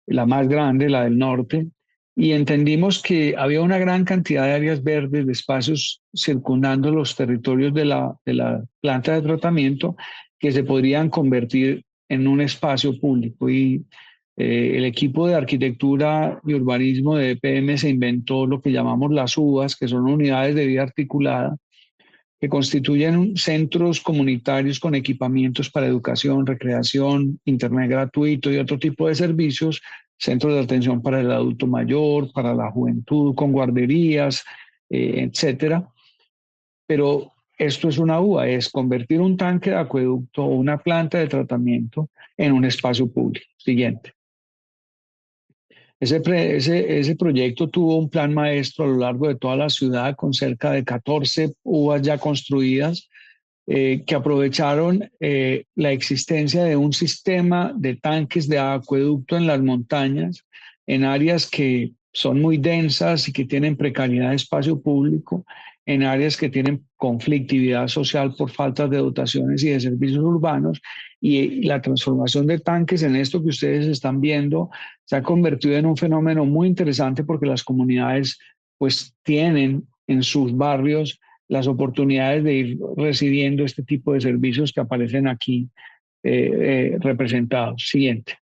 la más grande, la del norte, y entendimos que había una gran cantidad de áreas verdes, de espacios circundando los territorios de la planta de tratamiento, que se podrían convertir en un espacio público. Y el equipo de arquitectura y urbanismo de EPM se inventó lo que llamamos las UVAs, que son unidades de vida articulada, que constituyen centros comunitarios con equipamientos para educación, recreación, internet gratuito y otro tipo de servicios, centros de atención para el adulto mayor, para la juventud, con guarderías, etcétera. Pero esto es una UVA, es convertir un tanque de acueducto o una planta de tratamiento en un espacio público. Siguiente. Ese proyecto tuvo un plan maestro a lo largo de toda la ciudad, con cerca de 14 UVAs ya construidas, que aprovecharon la existencia de un sistema de tanques de acueducto en las montañas, en áreas que son muy densas y que tienen precariedad de espacio público, en áreas que tienen conflictividad social por falta de dotaciones y de servicios urbanos. Y la transformación de tanques en esto que ustedes están viendo se ha convertido en un fenómeno muy interesante, porque las comunidades pues tienen en sus barrios las oportunidades de ir recibiendo este tipo de servicios que aparecen aquí representados. Siguiente.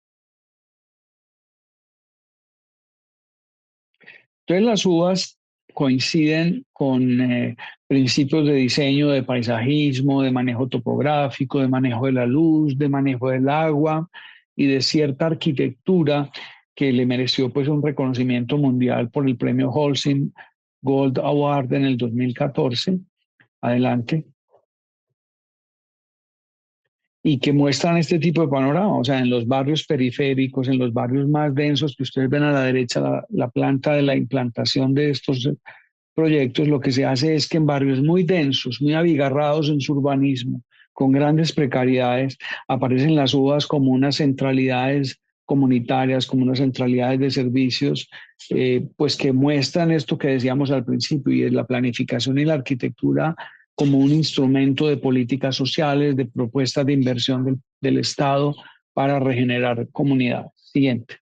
Entonces las uvas coinciden con principios de diseño, de paisajismo, de manejo topográfico, de manejo de la luz, de manejo del agua y de cierta arquitectura que le mereció pues un reconocimiento mundial por el premio Holcim Gold Award en el 2014. Adelante. y que muestran este tipo de panorama. O sea, en los barrios periféricos, en los barrios más densos que ustedes ven a la derecha, la planta de la implantación de estos proyectos, lo que se hace es que en barrios muy densos, muy abigarrados en su urbanismo, con grandes precariedades, aparecen las UBAs como unas centralidades comunitarias, como unas centralidades de servicios, pues que muestran esto que decíamos al principio, y es la planificación y la arquitectura como un instrumento de políticas sociales, de propuestas de inversión del Estado para regenerar comunidades. Siguiente.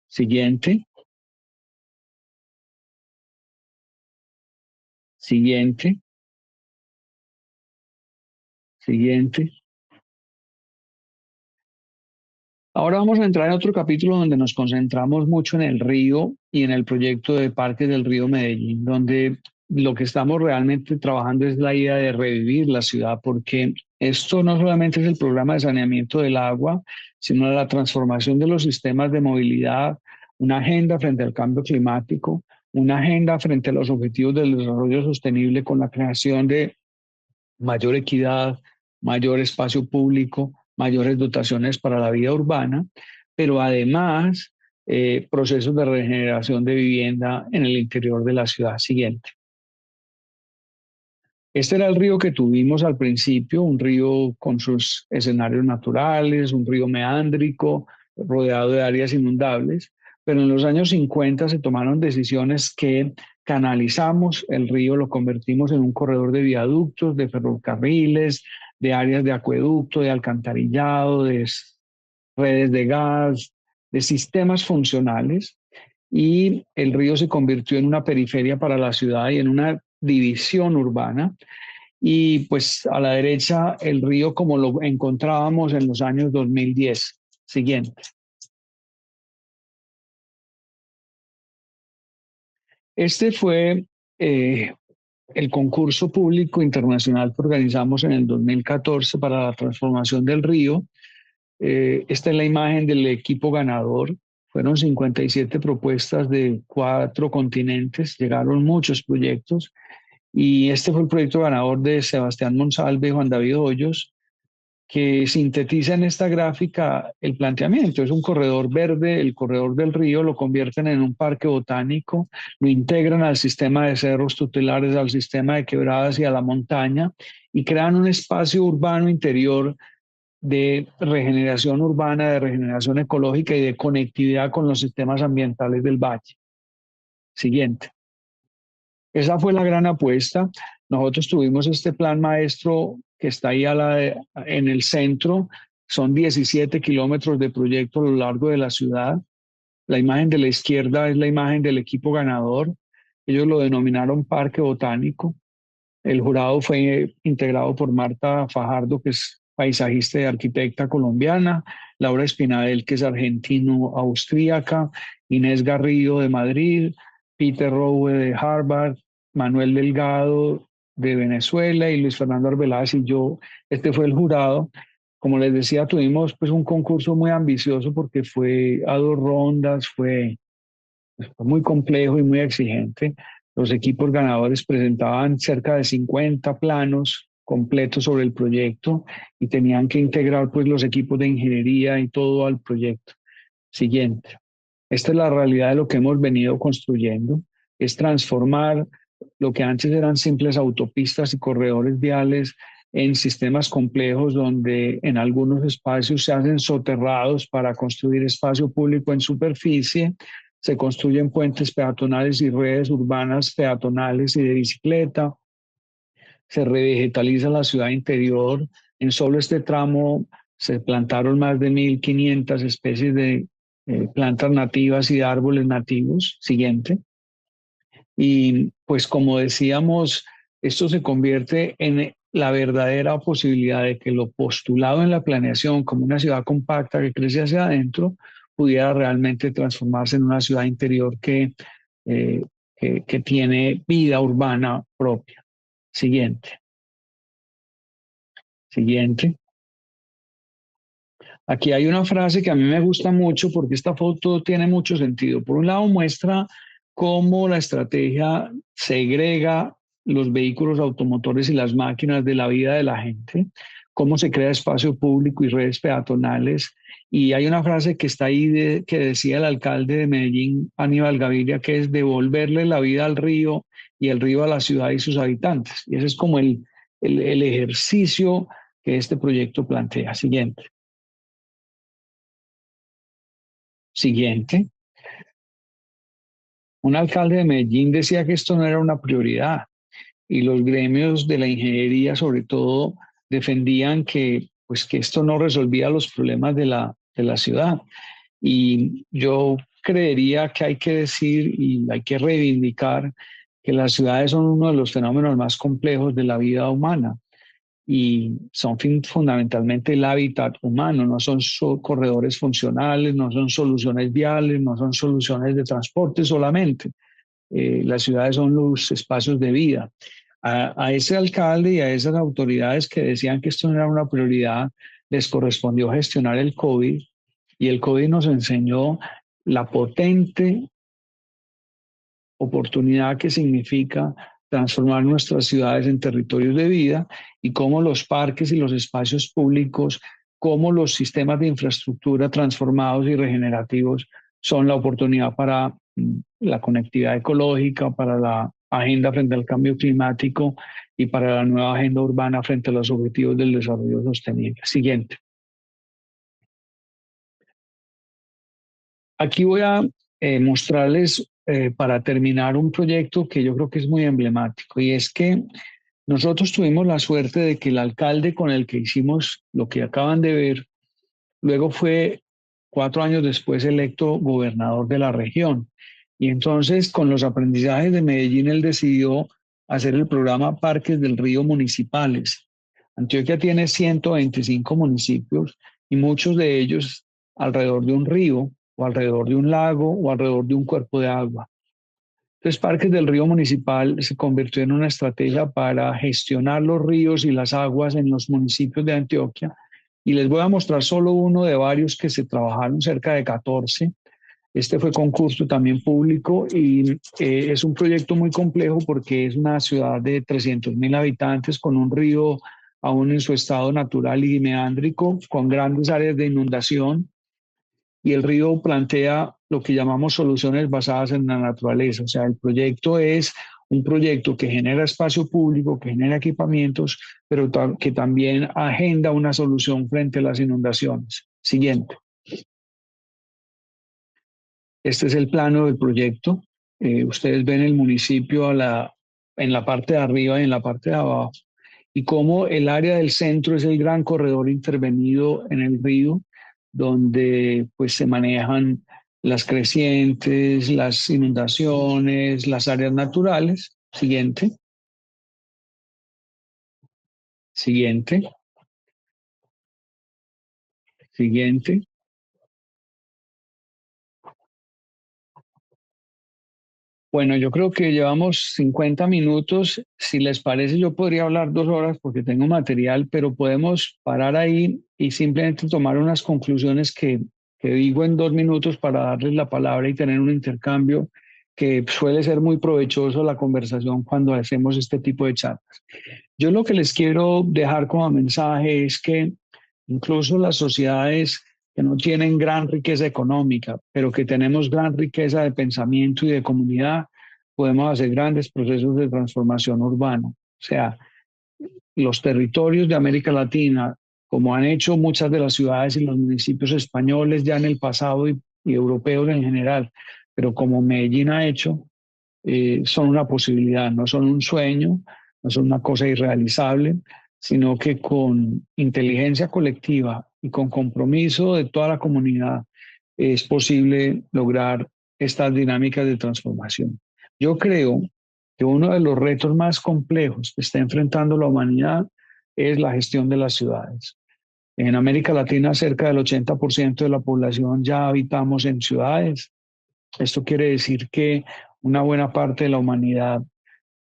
Siguiente. Siguiente. Siguiente. Ahora vamos a entrar en otro capítulo donde nos concentramos mucho en el río y en el proyecto de Parques del Río Medellín, donde lo que estamos realmente trabajando es la idea de revivir la ciudad, porque esto no solamente es el programa de saneamiento del agua, sino la transformación de los sistemas de movilidad, una agenda frente al cambio climático, una agenda frente a los objetivos del desarrollo sostenible con la creación de mayor equidad, mayor espacio público, mayores dotaciones para la vida urbana, pero además procesos de regeneración de vivienda en el interior de la ciudad. Siguiente. Este era el río que tuvimos al principio, un río con sus escenarios naturales, un río meándrico, rodeado de áreas inundables, pero en los años 50 se tomaron decisiones que canalizamos el río, lo convertimos en un corredor de viaductos, de ferrocarriles, de áreas de acueducto, de alcantarillado, de redes de gas, de sistemas funcionales, y el río se convirtió en una periferia para la ciudad y en una división urbana. Y pues a la derecha el río como lo encontrábamos en los años 2010. Siguiente. Este fue el concurso público internacional que organizamos en el 2014 para la transformación del río. Esta es la imagen del equipo ganador. Fueron 57 propuestas de 4 continentes, llegaron muchos proyectos, y este fue el proyecto ganador de Sebastián Monsalve y Juan David Hoyos, que sintetiza en esta gráfica el planteamiento. Es un corredor verde, el corredor del río, lo convierten en un parque botánico, lo integran al sistema de cerros tutelares, al sistema de quebradas y a la montaña, y crean un espacio urbano interior de regeneración urbana, de regeneración ecológica y de conectividad con los sistemas ambientales del valle. Siguiente. Esa fue la gran apuesta. Nosotros tuvimos este plan maestro que está ahí en el centro. Son 17 kilómetros de proyecto a lo largo de la ciudad. La imagen de la izquierda es la imagen del equipo ganador. Ellos lo denominaron Parque Botánico. El jurado fue integrado por Marta Fajardo, que es paisajista y arquitecta colombiana, Laura Espinadel, que es argentino-austríaca, Inés Garrido de Madrid, Peter Rowe de Harvard, Manuel Delgado de Venezuela y Luis Fernando Arbeláez y yo. Este fue el jurado. Como les decía, tuvimos pues un concurso muy ambicioso porque fue a 2 rondas, fue muy complejo y muy exigente. Los equipos ganadores presentaban cerca de 50 planos completos sobre el proyecto y tenían que integrar pues los equipos de ingeniería y todo al proyecto. Siguiente. Esta es la realidad de lo que hemos venido construyendo, es transformar lo que antes eran simples autopistas y corredores viales en sistemas complejos donde en algunos espacios se hacen soterrados para construir espacio público en superficie, se construyen puentes peatonales y redes urbanas peatonales y de bicicleta, se revegetaliza la ciudad interior. En solo este tramo se plantaron más de 1.500 especies de plantas nativas y de árboles nativos. Siguiente. Y pues como decíamos, esto se convierte en la verdadera posibilidad de que lo postulado en la planeación como una ciudad compacta que crece hacia adentro pudiera realmente transformarse en una ciudad interior que tiene vida urbana propia. Siguiente. Siguiente. Aquí hay una frase que a mí me gusta mucho porque esta foto tiene mucho sentido. Por un lado muestra cómo la estrategia segrega los vehículos automotores y las máquinas de la vida de la gente, cómo se crea espacio público y redes peatonales. Y hay una frase que está ahí que decía el alcalde de Medellín, Aníbal Gaviria, que es devolverle la vida al río y el río a la ciudad y sus habitantes. Y ese es como el ejercicio que este proyecto plantea. Siguiente. Siguiente. Un alcalde de Medellín decía que esto no era una prioridad y los gremios de la ingeniería, sobre todo, defendían que esto no resolvía los problemas de la ciudad. Y yo creería que hay que decir y hay que reivindicar que las ciudades son uno de los fenómenos más complejos de la vida humana y son fundamentalmente el hábitat humano, no son corredores funcionales, no son soluciones viales, no son soluciones de transporte solamente. Las ciudades son los espacios de vida. A ese alcalde y a esas autoridades que decían que esto no era una prioridad, les correspondió gestionar el COVID y el COVID nos enseñó la potente oportunidad que significa transformar nuestras ciudades en territorios de vida y cómo los parques y los espacios públicos, cómo los sistemas de infraestructura transformados y regenerativos son la oportunidad para la conectividad ecológica, para la agenda frente al cambio climático y para la nueva agenda urbana frente a los objetivos del desarrollo sostenible. Siguiente. Aquí voy a mostrarles para terminar un proyecto que yo creo que es muy emblemático y es que nosotros tuvimos la suerte de que el alcalde con el que hicimos lo que acaban de ver, luego fue 4 años después electo gobernador de la región. Y entonces con los aprendizajes de Medellín él decidió hacer el programa Parques del Río Municipales. Antioquia tiene 125 municipios y muchos de ellos alrededor de un río o alrededor de un lago o alrededor de un cuerpo de agua. Entonces, Parques del Río Municipal se convirtió en una estrategia para gestionar los ríos y las aguas en los municipios de Antioquia. Y les voy a mostrar solo uno de varios que se trabajaron, cerca de 14. Este fue concurso también público y es un proyecto muy complejo porque es una ciudad de 300.000 habitantes con un río aún en su estado natural y meándrico, con grandes áreas de inundación. Y el río plantea lo que llamamos soluciones basadas en la naturaleza. O sea, el proyecto es un proyecto que genera espacio público, que genera equipamientos, pero que también agenda una solución frente a las inundaciones. Siguiente. Este es el plano del proyecto. Ustedes ven el municipio en la parte de arriba y en la parte de abajo. Y cómo el área del centro es el gran corredor intervenido en el río, donde pues se manejan las crecientes, las inundaciones, las áreas naturales. Siguiente. Siguiente. Siguiente. Bueno, yo creo que llevamos 50 minutos. Si les parece, yo podría hablar 2 horas porque tengo material, pero podemos parar ahí y simplemente tomar unas conclusiones que digo en 2 minutos para darles la palabra y tener un intercambio que suele ser muy provechoso la conversación cuando hacemos este tipo de charlas. Yo lo que les quiero dejar como mensaje es que incluso las sociedades que no tienen gran riqueza económica, pero que tenemos gran riqueza de pensamiento y de comunidad, podemos hacer grandes procesos de transformación urbana. O sea, los territorios de América Latina, como han hecho muchas de las ciudades y los municipios españoles ya en el pasado y europeos en general, pero como Medellín ha hecho, son una posibilidad, no son un sueño, no son una cosa irrealizable, sino que con inteligencia colectiva y con compromiso de toda la comunidad es posible lograr estas dinámicas de transformación. Yo creo que uno de los retos más complejos que está enfrentando la humanidad es la gestión de las ciudades. En América Latina, cerca del 80% de la población ya habitamos en ciudades. Esto quiere decir que una buena parte de la humanidad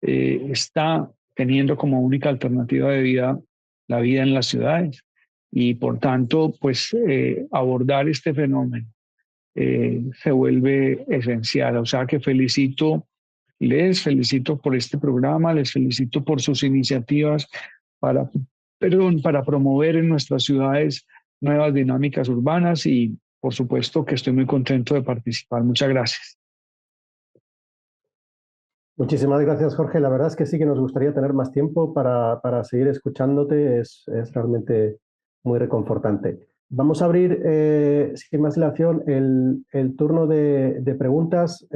está teniendo como única alternativa de vida la vida en las ciudades y por tanto, pues abordar este fenómeno se vuelve esencial. O sea que felicito Les felicito por este programa, les felicito por sus iniciativas para, para promover en nuestras ciudades nuevas dinámicas urbanas y por supuesto que estoy muy contento de participar. Muchas gracias. Muchísimas gracias, Jorge. La verdad es que sí que nos gustaría tener más tiempo para seguir escuchándote. Es realmente muy reconfortante. Vamos a abrir, sin más dilación, el turno de preguntas.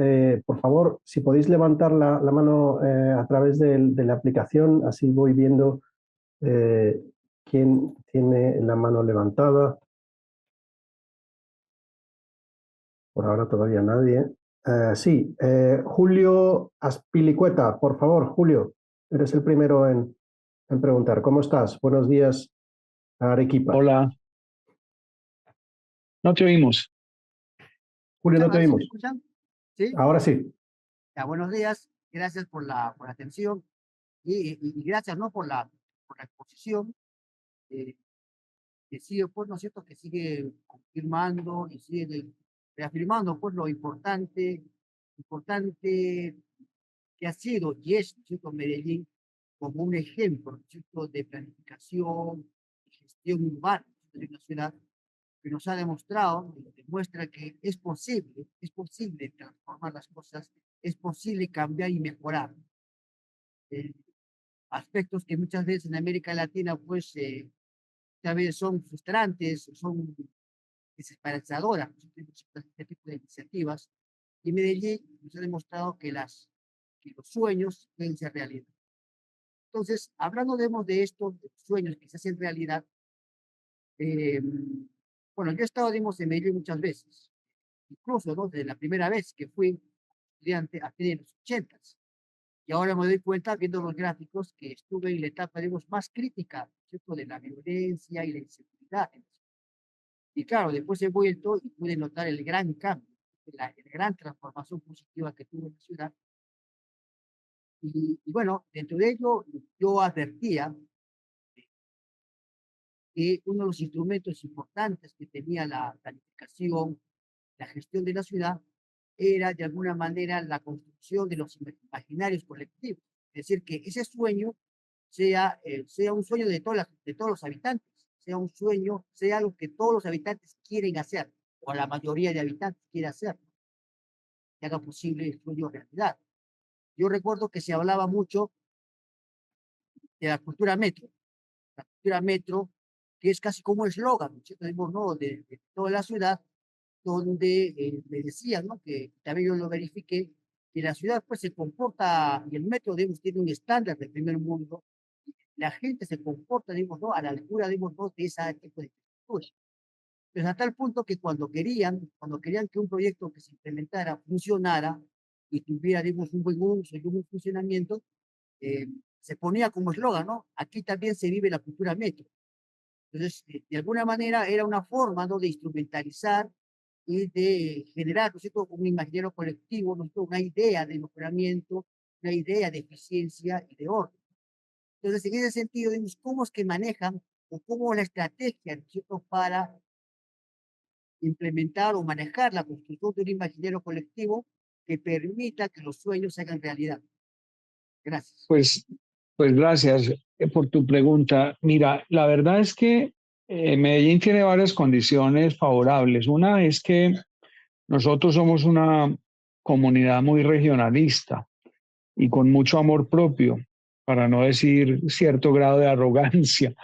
Por favor, si podéis levantar la mano a través de la aplicación, así voy viendo quién tiene la mano levantada. Por ahora todavía nadie. Sí, Julio Aspilicueta, por favor, Julio, eres el primero en preguntar. ¿Cómo estás? Buenos días a Arequipa. Hola. No te oímos. Julio, no te oímos. ¿Me escuchan? ¿Sí? Ahora sí. Ya, buenos días, gracias por la atención y gracias, ¿no? por la exposición. Que sigue, pues, ¿no es cierto?, que sigue confirmando y sigue reafirmando, pues, lo importante que ha sido y es, ¿no es cierto?, Medellín como un ejemplo, ¿no es cierto?, de planificación y gestión urbana de una ciudad que nos ha demostrado, demuestra que es posible transformar las cosas, es posible cambiar y mejorar. Aspectos que muchas veces en América Latina, pues, muchas veces son frustrantes, son desesperanzadoras, este tipo de iniciativas. Y Medellín nos ha demostrado que los sueños pueden ser realidad. Entonces, hablando de estos sueños que se hacen realidad, bueno, yo he estado, digamos, en Medellín muchas veces, incluso, ¿no?, desde la primera vez que fui estudiante a fines de los 80s. Y ahora me doy cuenta, viendo los gráficos, que estuve en la etapa, digamos, más crítica, ¿cierto?, de la violencia y la inseguridad. Y claro, después he vuelto y pude notar el gran cambio, la gran transformación positiva que tuvo la ciudad. Y bueno, dentro de ello, yo advertía que uno de los instrumentos importantes que tenía la planificación, la gestión de la ciudad, era de alguna manera la construcción de los imaginarios colectivos. Es decir, que ese sueño sea un sueño de todos los habitantes, sea un sueño, sea algo que todos los habitantes quieren hacer, o la mayoría de habitantes quiere hacer, que haga posible el sueño realidad. Yo recuerdo que se hablaba mucho de la cultura metro, que es casi como un eslogan, ¿no?, de toda la ciudad, donde me decían, ¿no?, que también yo lo verifiqué, que la ciudad, pues, se comporta, y el metro, digamos, tiene un estándar del primer mundo, la gente se comporta, digamos, ¿no?, a la altura, digamos, ¿no?, de ese tipo de infraestructura. Pues a tal punto que cuando querían que un proyecto que se implementara funcionara y tuviera, digamos, un buen uso y un buen funcionamiento, se ponía como eslogan, ¿no? Aquí también se vive la cultura metro. Entonces, de alguna manera era una forma, ¿no?, de instrumentalizar y de generar, ¿no es cierto?, un imaginario colectivo, ¿no?, una idea de mejoramiento, una idea de eficiencia y de orden. Entonces, en ese sentido, digamos, ¿cómo es que manejan o cómo la estrategia, ¿no es cierto?, para implementar o manejar la construcción de un imaginario colectivo que permita que los sueños se hagan realidad? Gracias. Pues gracias por tu pregunta. Mira, la verdad es que Medellín tiene varias condiciones favorables. Una es que nosotros somos una comunidad muy regionalista y con mucho amor propio, para no decir cierto grado de arrogancia.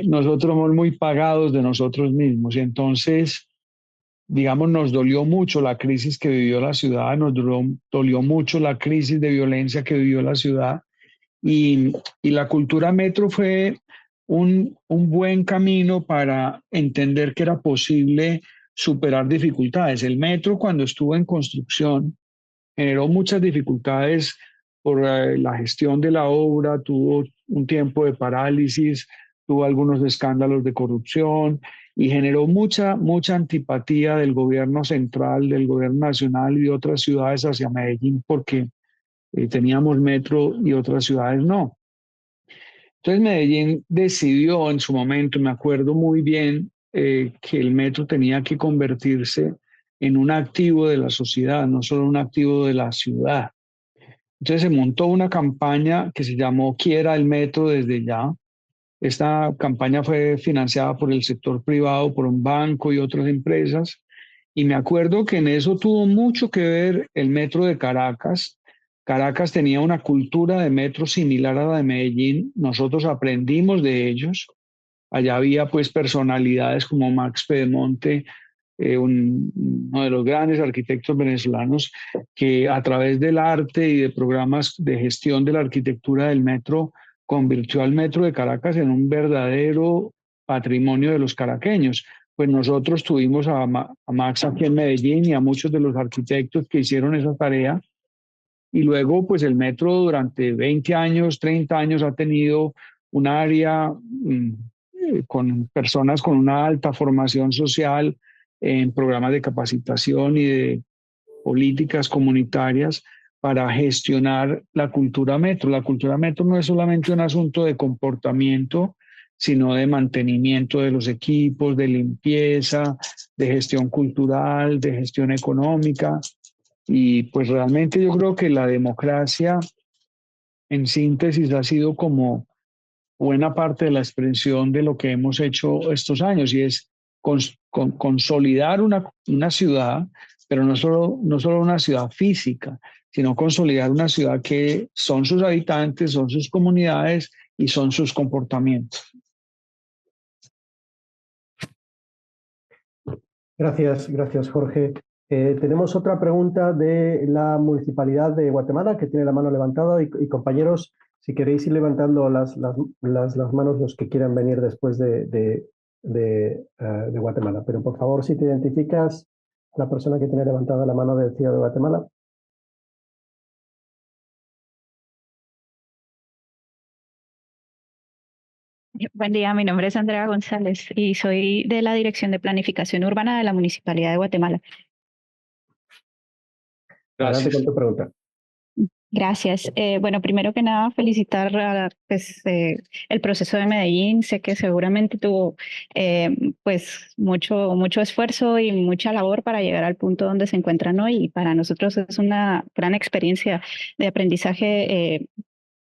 Nosotros somos muy pagados de nosotros mismos y entonces, digamos, nos dolió mucho la crisis que vivió la ciudad, nos dolió mucho la crisis de violencia que vivió la ciudad y la cultura metro fue un buen camino para entender que era posible superar dificultades. El metro, cuando estuvo en construcción, generó muchas dificultades por la gestión de la obra, tuvo un tiempo de parálisis, tuvo algunos escándalos de corrupción y generó mucha antipatía del gobierno central, del gobierno nacional y de otras ciudades hacia Medellín porque teníamos metro y otras ciudades no. Entonces Medellín decidió en su momento, me acuerdo muy bien, que el metro tenía que convertirse en un activo de la sociedad, no solo un activo de la ciudad. Entonces se montó una campaña que se llamó Quiera el Metro desde ya. Esta campaña fue financiada por el sector privado, por un banco y otras empresas. Y me acuerdo que en eso tuvo mucho que ver el metro de Caracas. Caracas tenía una cultura de metro similar a la de Medellín. Nosotros aprendimos de ellos. Allá había pues personalidades como Max Pedemonte, uno de los grandes arquitectos venezolanos, que a través del arte y de programas de gestión de la arquitectura del metro convirtió al metro de Caracas en un verdadero patrimonio de los caraqueños. Pues nosotros tuvimos a Max aquí en Medellín y a muchos de los arquitectos que hicieron esa tarea. Y luego, pues el metro durante 20 años, 30 años ha tenido un área con personas con una alta formación social en programas de capacitación y de políticas comunitarias para gestionar la cultura metro. La cultura metro no es solamente un asunto de comportamiento, sino de mantenimiento de los equipos, de limpieza, de gestión cultural, de gestión económica. Y pues realmente yo creo que la democracia, en síntesis, ha sido como buena parte de la expresión de lo que hemos hecho estos años, y es consolidar una ciudad, pero no solo una ciudad física, sino consolidar una ciudad que son sus habitantes, son sus comunidades y son sus comportamientos. Gracias Jorge. Tenemos otra pregunta de la Municipalidad de Guatemala, que tiene la mano levantada, y compañeros, si queréis ir levantando las manos los que quieran venir después de Guatemala. Pero por favor, si te identificas, la persona que tiene levantada la mano del Ciudad de Guatemala. Buen día, mi nombre es Andrea González y soy de la Dirección de Planificación Urbana de la Municipalidad de Guatemala. Adelante con tu pregunta. Gracias. Bueno, primero que nada, felicitar el proceso de Medellín. Sé que seguramente tuvo pues mucho esfuerzo y mucha labor para llegar al punto donde se encuentran hoy. Y para nosotros es una gran experiencia de aprendizaje,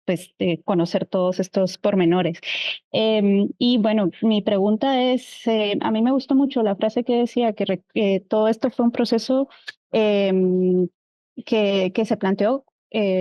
pues de conocer todos estos pormenores. Y bueno, mi pregunta es, a mí me gustó mucho la frase que decía que todo esto fue un proceso que se planteó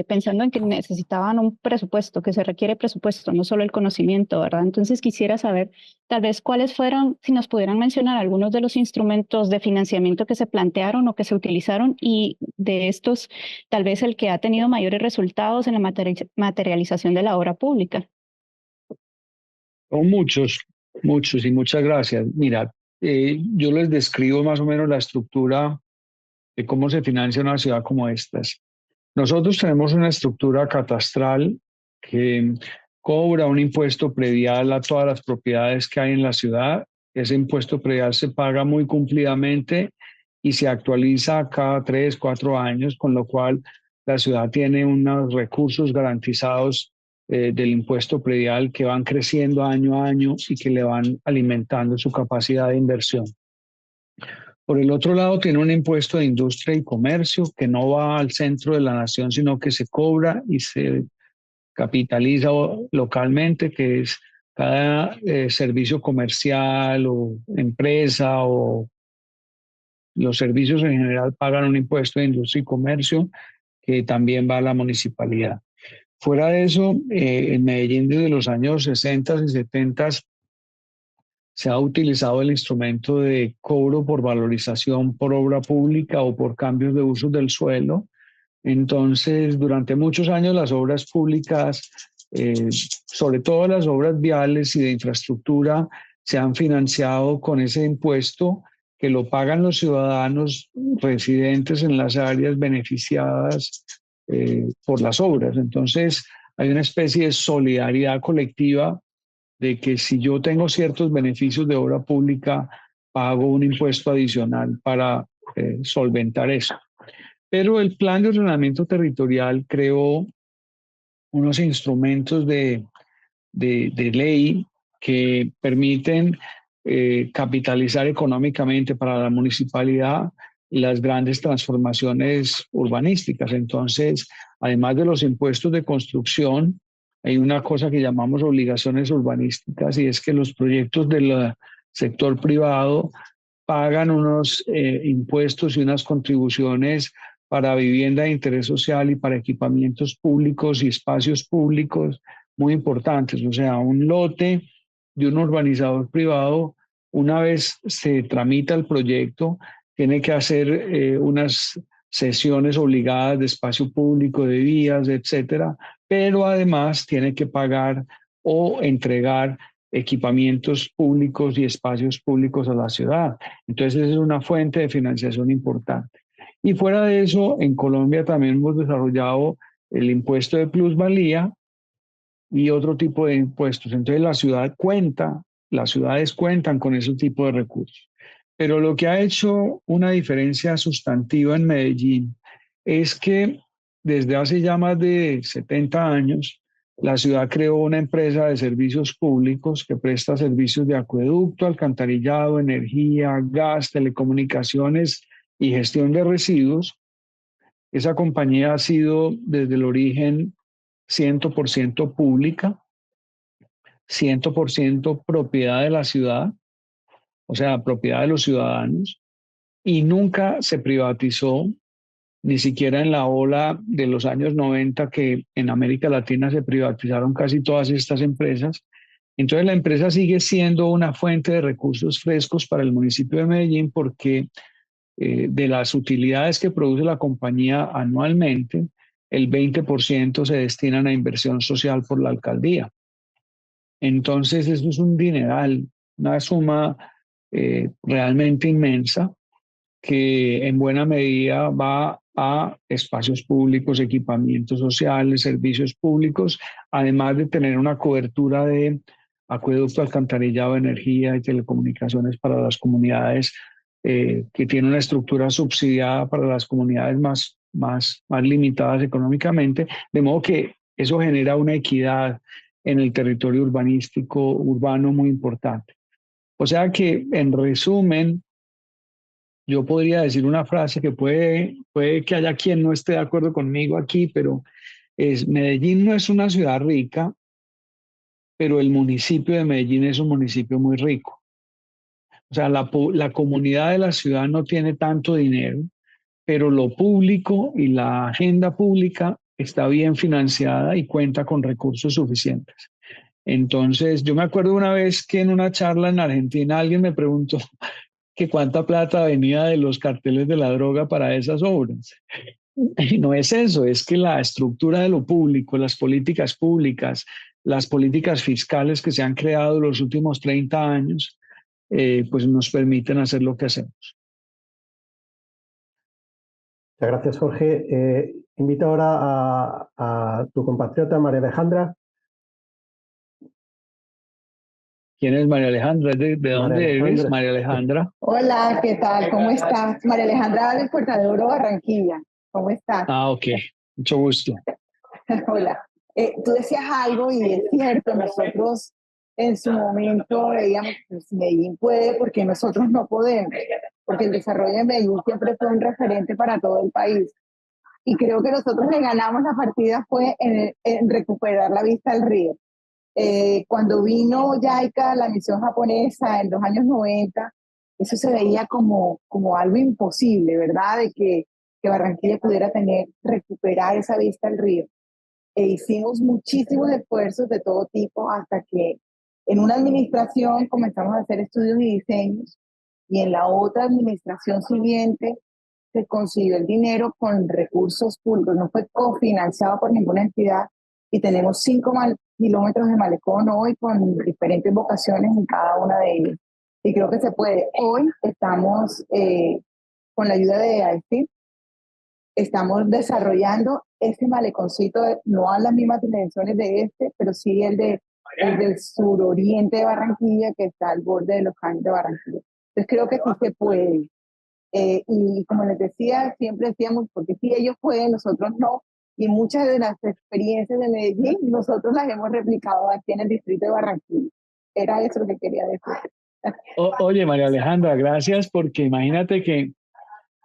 pensando en que necesitaban un presupuesto, que se requiere presupuesto, no solo el conocimiento, ¿verdad? Entonces quisiera saber tal vez cuáles fueron, si nos pudieran mencionar algunos de los instrumentos de financiamiento que se plantearon o que se utilizaron, y de estos tal vez el que ha tenido mayores resultados en la materialización de la obra pública. Son muchos y muchas gracias. Mira, yo les describo más o menos la estructura de cómo se financia una ciudad como estas. Nosotros tenemos una estructura catastral que cobra un impuesto predial a todas las propiedades que hay en la ciudad. Ese impuesto predial se paga muy cumplidamente y se actualiza cada 3, 4 años, con lo cual la ciudad tiene unos recursos garantizados del impuesto predial que van creciendo año a año y que le van alimentando su capacidad de inversión. Por el otro lado, tiene un impuesto de industria y comercio que no va al centro de la nación, sino que se cobra y se capitaliza localmente, que es cada servicio comercial o empresa, o los servicios en general pagan un impuesto de industria y comercio que también va a la municipalidad. Fuera de eso, en Medellín desde los años 60 y 70 se ha utilizado el instrumento de cobro por valorización por obra pública o por cambios de uso del suelo. Entonces, durante muchos años las obras públicas, sobre todo las obras viales y de infraestructura, se han financiado con ese impuesto que lo pagan los ciudadanos residentes en las áreas beneficiadas por las obras. Entonces, hay una especie de solidaridad colectiva de que si yo tengo ciertos beneficios de obra pública, pago un impuesto adicional para solventar eso. Pero el Plan de Ordenamiento Territorial creó unos instrumentos de ley que permiten capitalizar económicamente para la municipalidad las grandes transformaciones urbanísticas. Entonces, además de los impuestos de construcción, hay una cosa que llamamos obligaciones urbanísticas, y es que los proyectos del sector privado pagan unos impuestos y unas contribuciones para vivienda de interés social y para equipamientos públicos y espacios públicos muy importantes. O sea, un lote de un urbanizador privado, una vez se tramita el proyecto, tiene que hacer unas sesiones obligadas de espacio público, de vías, etcétera, pero además tiene que pagar o entregar equipamientos públicos y espacios públicos a la ciudad. Entonces, es una fuente de financiación importante. Y fuera de eso, en Colombia también hemos desarrollado el impuesto de plusvalía y otro tipo de impuestos. Entonces, las ciudades cuentan con ese tipo de recursos. Pero lo que ha hecho una diferencia sustantiva en Medellín es que desde hace ya más de 70 años, la ciudad creó una empresa de servicios públicos que presta servicios de acueducto, alcantarillado, energía, gas, telecomunicaciones y gestión de residuos. Esa compañía ha sido desde el origen 100% pública, 100% propiedad de la ciudad, o sea, propiedad de los ciudadanos, y nunca se privatizó, ni siquiera en la ola de los años 90, que en América Latina se privatizaron casi todas estas empresas. Entonces la empresa sigue siendo una fuente de recursos frescos para el municipio de Medellín, porque de las utilidades que produce la compañía anualmente, el 20% se destinan a inversión social por la alcaldía. Entonces eso es un dineral, una suma realmente inmensa, que en buena medida va a espacios públicos, equipamientos sociales, servicios públicos, además de tener una cobertura de acueducto, alcantarillado, energía y telecomunicaciones para las comunidades, que tiene una estructura subsidiada para las comunidades más limitadas económicamente, de modo que eso genera una equidad en el territorio urbanístico, urbano muy importante. O sea que, en resumen, yo podría decir una frase que puede que haya quien no esté de acuerdo conmigo aquí, pero Medellín no es una ciudad rica, pero el municipio de Medellín es un municipio muy rico. O sea, la comunidad de la ciudad no tiene tanto dinero, pero lo público y la agenda pública está bien financiada y cuenta con recursos suficientes. Entonces, yo me acuerdo una vez que en una charla en Argentina alguien me preguntó que cuánta plata venía de los carteles de la droga para esas obras. Y no es eso, es que la estructura de lo público, las políticas públicas, las políticas fiscales que se han creado en los últimos 30 años, pues nos permiten hacer lo que hacemos. Muchas gracias, Jorge. Invito ahora a tu compatriota María Alejandra. ¿Quién es María Alejandra? ¿De dónde eres, María Alejandra? Hola, ¿qué tal? ¿Cómo estás? María Alejandra del Puerta de Oro, Barranquilla. ¿Cómo estás? Ah, ok. Mucho gusto. Hola. Tú decías algo y es cierto, nosotros en su momento veíamos que si Medellín puede, porque nosotros no podemos, porque el desarrollo de Medellín siempre fue un referente para todo el país. Y creo que nosotros le ganamos la partida fue en recuperar la vista al río. Cuando vino JICA, la misión japonesa, en los años 90, eso se veía como algo imposible, ¿verdad? De que Barranquilla pudiera recuperar esa vista al río. Hicimos muchísimos esfuerzos de todo tipo hasta que en una administración comenzamos a hacer estudios y diseños, y en la otra administración siguiente se consiguió el dinero con recursos públicos, no fue cofinanciado por ninguna entidad, y tenemos 5 kilómetros de malecón hoy con diferentes vocaciones en cada una de ellas. Y creo que se puede. Hoy estamos, con la ayuda de AESTIP, estamos desarrollando este maleconcito, no a las mismas dimensiones de este, pero sí el del suroriente de Barranquilla, que está al borde de los caños de Barranquilla. Entonces creo que sí se puede. Y como les decía, siempre decíamos, porque si ellos pueden, nosotros no. Y muchas de las experiencias de Medellín, nosotros las hemos replicado aquí en el distrito de Barranquilla. Era eso lo que quería decir. Oye, María Alejandra, gracias, porque imagínate que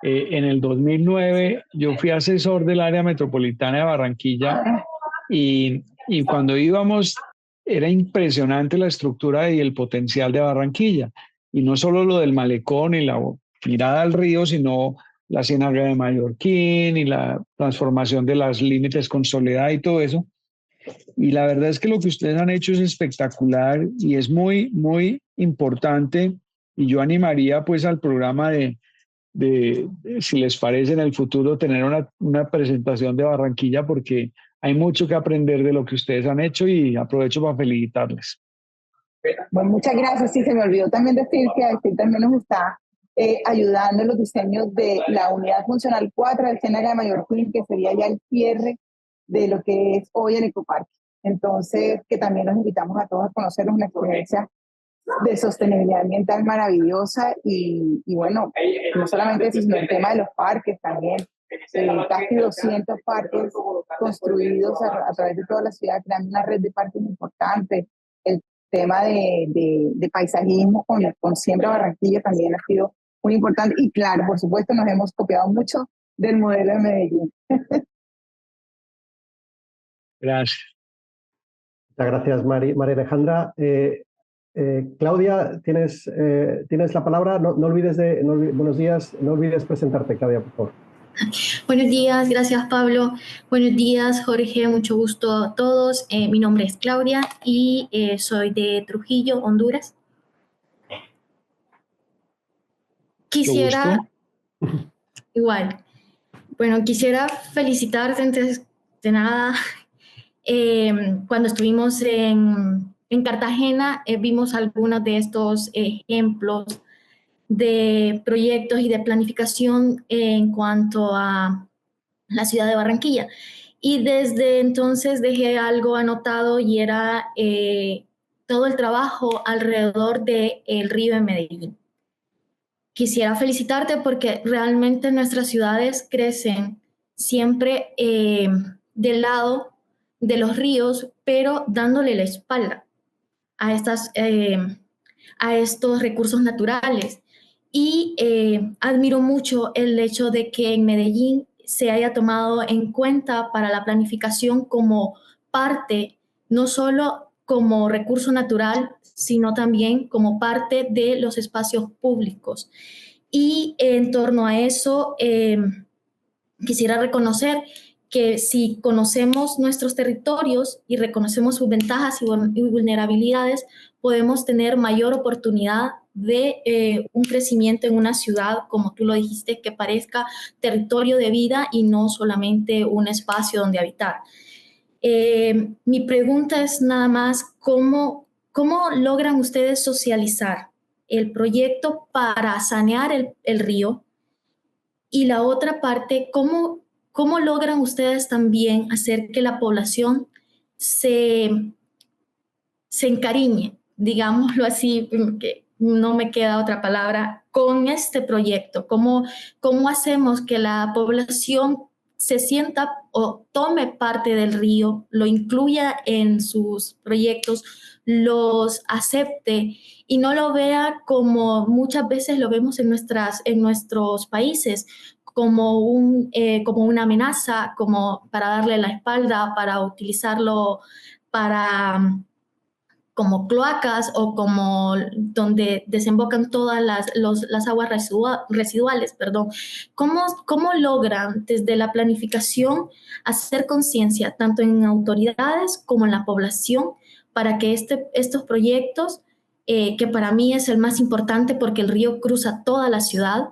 En el 2009 yo fui asesor del área metropolitana de Barranquilla y cuando íbamos era impresionante la estructura y el potencial de Barranquilla. Y no solo lo del malecón y la mirada al río, sino la Ciénaga de Mallorquín y la transformación de los límites con Soledad y todo eso. Y la verdad es que lo que ustedes han hecho es espectacular y es muy, muy importante. Y yo animaría pues al programa si les parece en el futuro, tener una presentación de Barranquilla porque hay mucho que aprender de lo que ustedes han hecho y aprovecho para felicitarles. Bueno, muchas gracias. Sí, se me olvidó también decir que aquí también nos está ayudando en los diseños de la unidad funcional 4 del Ciénaga de Mallorquín, que sería ya el cierre de lo que es hoy el ecoparque. Entonces, que también los invitamos a todos a conocer una experiencia de sostenibilidad ambiental maravillosa y bueno, no solamente eso, sino el tema de los parques también. Casi 200 parques construidos a través de toda la ciudad, creando una red de parques importante. El tema de paisajismo con Siembra Barranquilla también ha sido muy importante. Y claro, por supuesto, nos hemos copiado mucho del modelo de Medellín. Gracias. Muchas gracias, María Alejandra. Claudia, tienes la palabra. No olvides buenos días. No olvides presentarte, Claudia, por favor. Buenos días, gracias Pablo. Buenos días, Jorge, mucho gusto a todos. Mi nombre es Claudia y soy de Trujillo, Honduras. Quisiera, igual, bueno, quisiera felicitarte antes de nada. Cuando estuvimos en Cartagena, vimos algunos de estos ejemplos de proyectos y de planificación en cuanto a la ciudad de Barranquilla. Y desde entonces dejé algo anotado y era todo el trabajo alrededor del río en Medellín. Quisiera felicitarte porque realmente nuestras ciudades crecen siempre del lado de los ríos, pero dándole la espalda a estos recursos naturales. Y admiro mucho el hecho de que en Medellín se haya tomado en cuenta para la planificación como parte, no solo como recurso natural, sino también como parte de los espacios públicos. Y en torno a eso, quisiera reconocer que si conocemos nuestros territorios y reconocemos sus ventajas y vulnerabilidades, podemos tener mayor oportunidad de un crecimiento en una ciudad, como tú lo dijiste, que parezca territorio de vida y no solamente un espacio donde habitar. Mi pregunta es nada más, ¿cómo logran ustedes socializar el proyecto para sanear el río? Y la otra parte, ¿cómo logran ustedes también hacer que la población se encariñe, digámoslo así, que no me queda otra palabra, con este proyecto? ¿Cómo hacemos que la población se sienta o tome parte del río, lo incluya en sus proyectos, los acepte y no lo vea como muchas veces lo vemos en nuestros países, como una amenaza, como para darle la espalda, para utilizarlo como cloacas o como donde desembocan todas las aguas residuales, perdón. ¿Cómo logran desde la planificación hacer conciencia tanto en autoridades como en la población para que estos proyectos, que para mí es el más importante porque el río cruza toda la ciudad,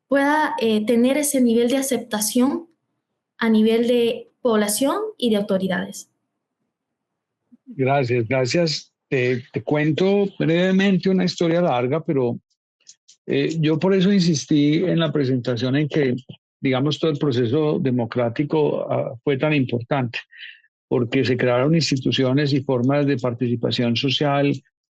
pueda tener ese nivel de aceptación a nivel de población y de autoridades? Gracias. Te cuento brevemente una historia larga, pero yo por eso insistí en la presentación en que, digamos, todo el proceso democrático fue tan importante, porque se crearon instituciones y formas de participación social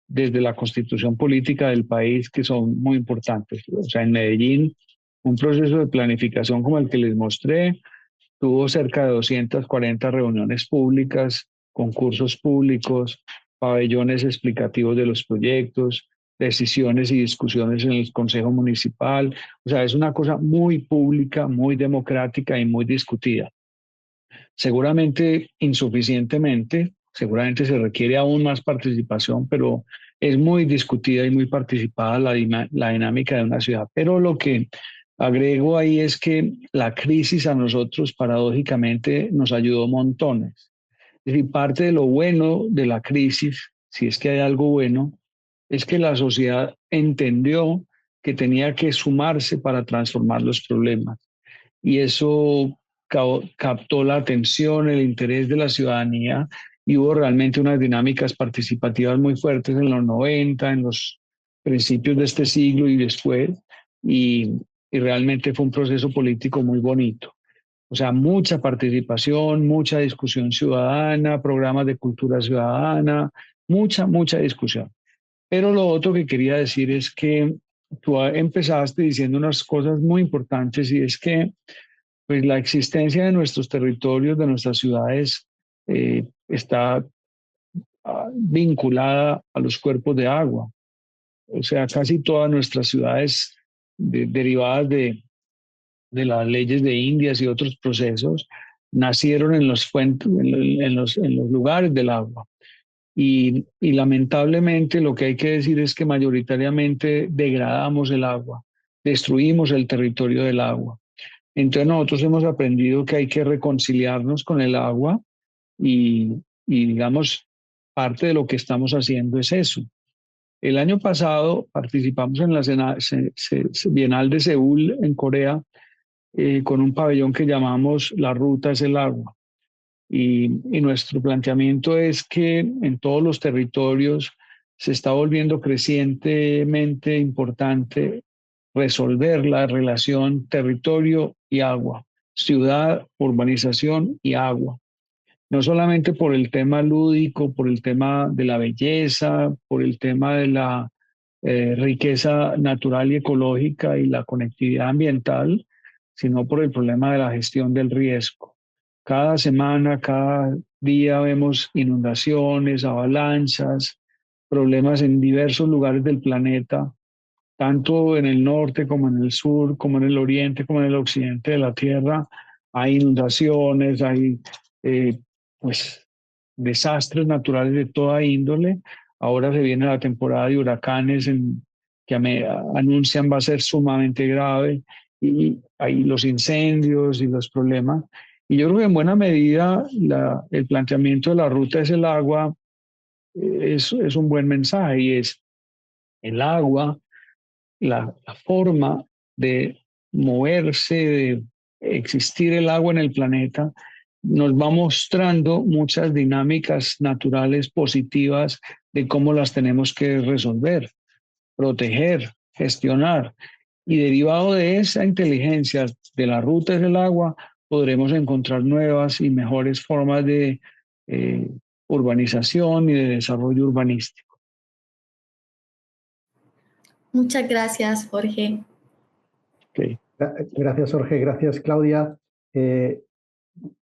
desde la constitución política del país que son muy importantes. O sea, en Medellín, un proceso de planificación como el que les mostré tuvo cerca de 240 reuniones públicas, concursos públicos, pabellones explicativos de los proyectos, decisiones y discusiones en el Consejo Municipal. O sea, es una cosa muy pública, muy democrática y muy discutida. Seguramente insuficientemente, seguramente se requiere aún más participación, pero es muy discutida y muy participada la dinámica de una ciudad. Pero lo que agrego ahí es que la crisis a nosotros paradójicamente nos ayudó montones. Es decir, parte de lo bueno de la crisis, si es que hay algo bueno, es que la sociedad entendió que tenía que sumarse para transformar los problemas. Y eso captó la atención, el interés de la ciudadanía y hubo realmente unas dinámicas participativas muy fuertes en los 90, en los principios de este siglo y después, y realmente fue un proceso político muy bonito. O sea, mucha participación, mucha discusión ciudadana, programas de cultura ciudadana, mucha discusión. Pero lo otro que quería decir es que tú empezaste diciendo unas cosas muy importantes y es que pues, la existencia de nuestros territorios, de nuestras ciudades, está vinculada a los cuerpos de agua. O sea, casi todas nuestras ciudades derivadas de las leyes de Indias y otros procesos nacieron en los lugares del agua. Y lamentablemente lo que hay que decir es que mayoritariamente degradamos el agua, destruimos el territorio del agua. Entonces nosotros hemos aprendido que hay que reconciliarnos con el agua y digamos, parte de lo que estamos haciendo es eso. El año pasado participamos en la Bienal de Seúl en Corea con un pabellón que llamamos La Ruta es el Agua. Y nuestro planteamiento es que en todos los territorios se está volviendo crecientemente importante resolver la relación territorio y agua, ciudad, urbanización y agua. No solamente por el tema lúdico, por el tema de la belleza, por el tema de la riqueza natural y ecológica y la conectividad ambiental, sino por el problema de la gestión del riesgo. Cada semana, cada día vemos inundaciones, avalanchas, problemas en diversos lugares del planeta, tanto en el norte como en el sur, como en el oriente, como en el occidente de la Tierra. Hay inundaciones, hay pues, desastres naturales de toda índole. Ahora se viene la temporada de huracanes que anuncian va a ser sumamente grave, y hay los incendios y los problemas. Y yo creo que en buena medida el planteamiento de La Ruta es el agua, es un buen mensaje, y es el agua, la forma de moverse, de existir el agua en el planeta, nos va mostrando muchas dinámicas naturales positivas de cómo las tenemos que resolver, proteger, gestionar. Y derivado de esa inteligencia de La Ruta del agua, podremos encontrar nuevas y mejores formas de urbanización y de desarrollo urbanístico. Muchas gracias, Jorge. Okay. Gracias, Jorge. Gracias, Claudia.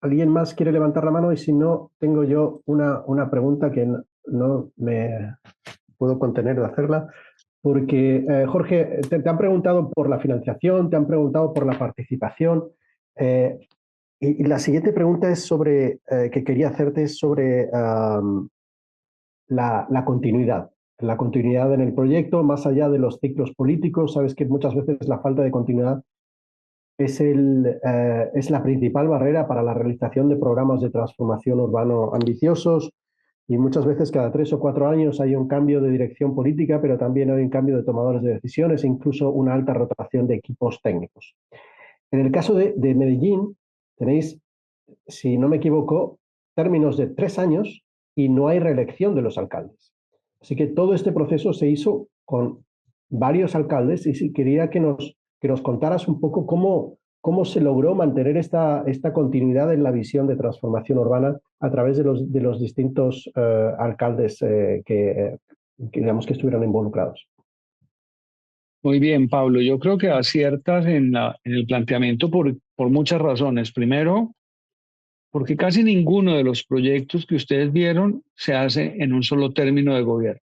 ¿Alguien más quiere levantar la mano? Y si no, tengo yo una pregunta que no me puedo contener de hacerla. Porque, Jorge, te han preguntado por la financiación, te han preguntado por la participación. Y la siguiente pregunta es que quería hacerte es sobre la continuidad. La continuidad en el proyecto, más allá de los ciclos políticos. Sabes que muchas veces la falta de continuidad es la principal barrera para la realización de programas de transformación urbano ambiciosos. Y muchas veces cada 3 o 4 años hay un cambio de dirección política, pero también hay un cambio de tomadores de decisiones e incluso una alta rotación de equipos técnicos. En el caso de Medellín, tenéis, si no me equivoco, términos de 3 años y no hay reelección de los alcaldes. Así que todo este proceso se hizo con varios alcaldes y quería que nos contaras un poco cómo se logró mantener esta continuidad en la visión de transformación urbana a través de los distintos alcaldes que estuvieron involucrados. Muy bien, Pablo. Yo creo que aciertas en el planteamiento por muchas razones. Primero, porque casi ninguno de los proyectos que ustedes vieron se hace en un solo término de gobierno.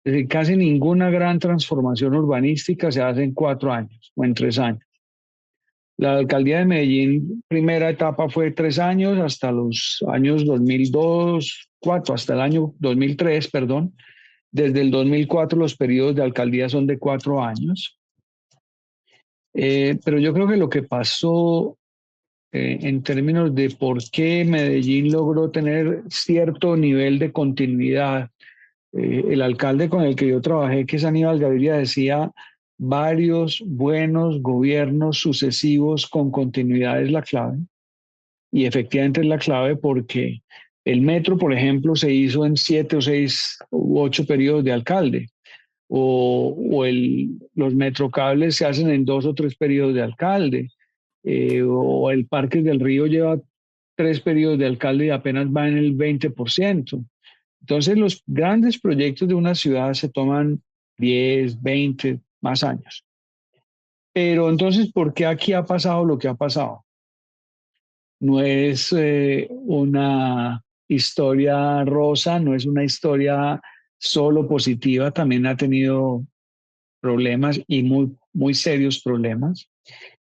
Es decir, casi ninguna gran transformación urbanística se hace en 4 años o en 3 años. La alcaldía de Medellín, primera etapa fue 3 años, hasta los años 2002, 4, hasta el año 2003, perdón. Desde el 2004 los periodos de alcaldía son de 4 años. Pero yo creo que lo que pasó en términos de por qué Medellín logró tener cierto nivel de continuidad, el alcalde con el que yo trabajé, que es Aníbal Gaviria, decía: varios buenos gobiernos sucesivos con continuidad es la clave. Y efectivamente es la clave porque el metro, por ejemplo, se hizo en 7 o 6 u 8 periodos de alcalde. Los metrocables se hacen en 2 o 3 periodos de alcalde. O el Parque del Río lleva 3 periodos de alcalde y apenas va en el 20%. Entonces, los grandes proyectos de una ciudad se toman 10, 20, más años. Pero entonces, ¿por qué aquí ha pasado lo que ha pasado? No es una historia rosa, no es una historia solo positiva, también ha tenido problemas y muy, muy serios problemas.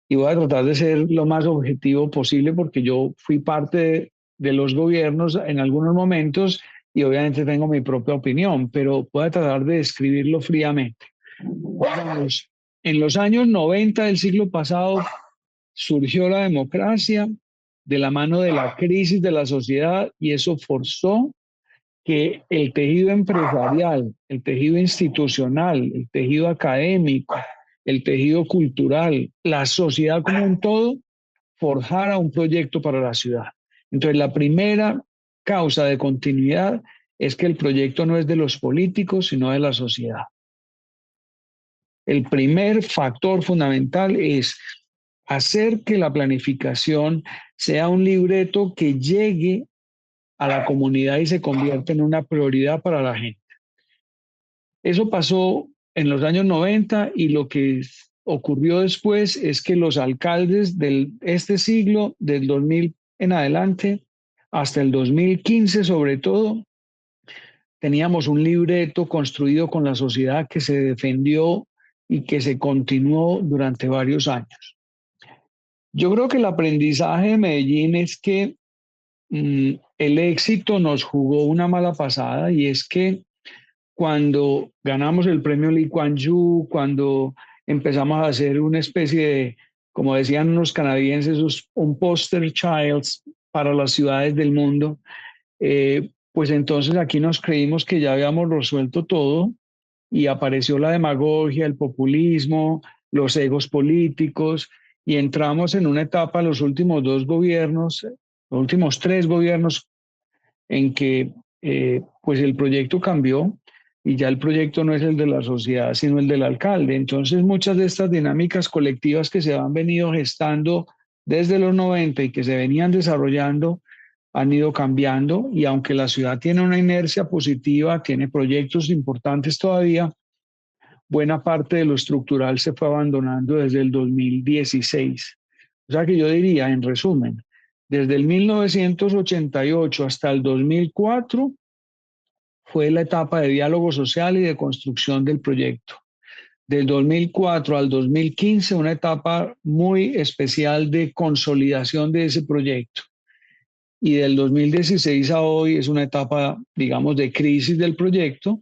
Y voy a tratar de ser lo más objetivo posible porque yo fui parte de los gobiernos en algunos momentos y obviamente tengo mi propia opinión, pero voy a tratar de describirlo fríamente. Vamos, en los años 90 del siglo pasado surgió la democracia de la mano de la crisis de la sociedad y eso forzó que el tejido empresarial, el tejido institucional, el tejido académico, el tejido cultural, la sociedad como un todo, forjara un proyecto para la ciudad. Entonces, la primera causa de continuidad es que el proyecto no es de los políticos, sino de la sociedad. El primer factor fundamental es hacer que la planificación sea un libreto que llegue a la comunidad y se convierta en una prioridad para la gente. Eso pasó en los años 90 y lo que ocurrió después es que los alcaldes de este siglo, del 2000 en adelante, hasta el 2015 sobre todo, teníamos un libreto construido con la sociedad que se defendió y que se continuó durante varios años. Yo creo que el aprendizaje de Medellín es que el éxito nos jugó una mala pasada y es que cuando ganamos el premio Lee Kuan Yew, cuando empezamos a hacer una especie de, como decían los canadienses, un poster child para las ciudades del mundo, pues entonces aquí nos creímos que ya habíamos resuelto todo y apareció la demagogia, el populismo, los egos políticos y entramos en una etapa, los últimos 2 gobiernos, los últimos 3 gobiernos en que pues el proyecto cambió y ya el proyecto no es el de la sociedad, sino el del alcalde. Entonces muchas de estas dinámicas colectivas que se han venido gestando desde los 90 y que se venían desarrollando han ido cambiando y aunque la ciudad tiene una inercia positiva, tiene proyectos importantes todavía, buena parte de lo estructural se fue abandonando desde el 2016. O sea que yo diría, en resumen, desde el 1988 hasta el 2004 fue la etapa de diálogo social y de construcción del proyecto. Del 2004 al 2015, una etapa muy especial de consolidación de ese proyecto. Y del 2016 a hoy es una etapa, digamos, de crisis del proyecto,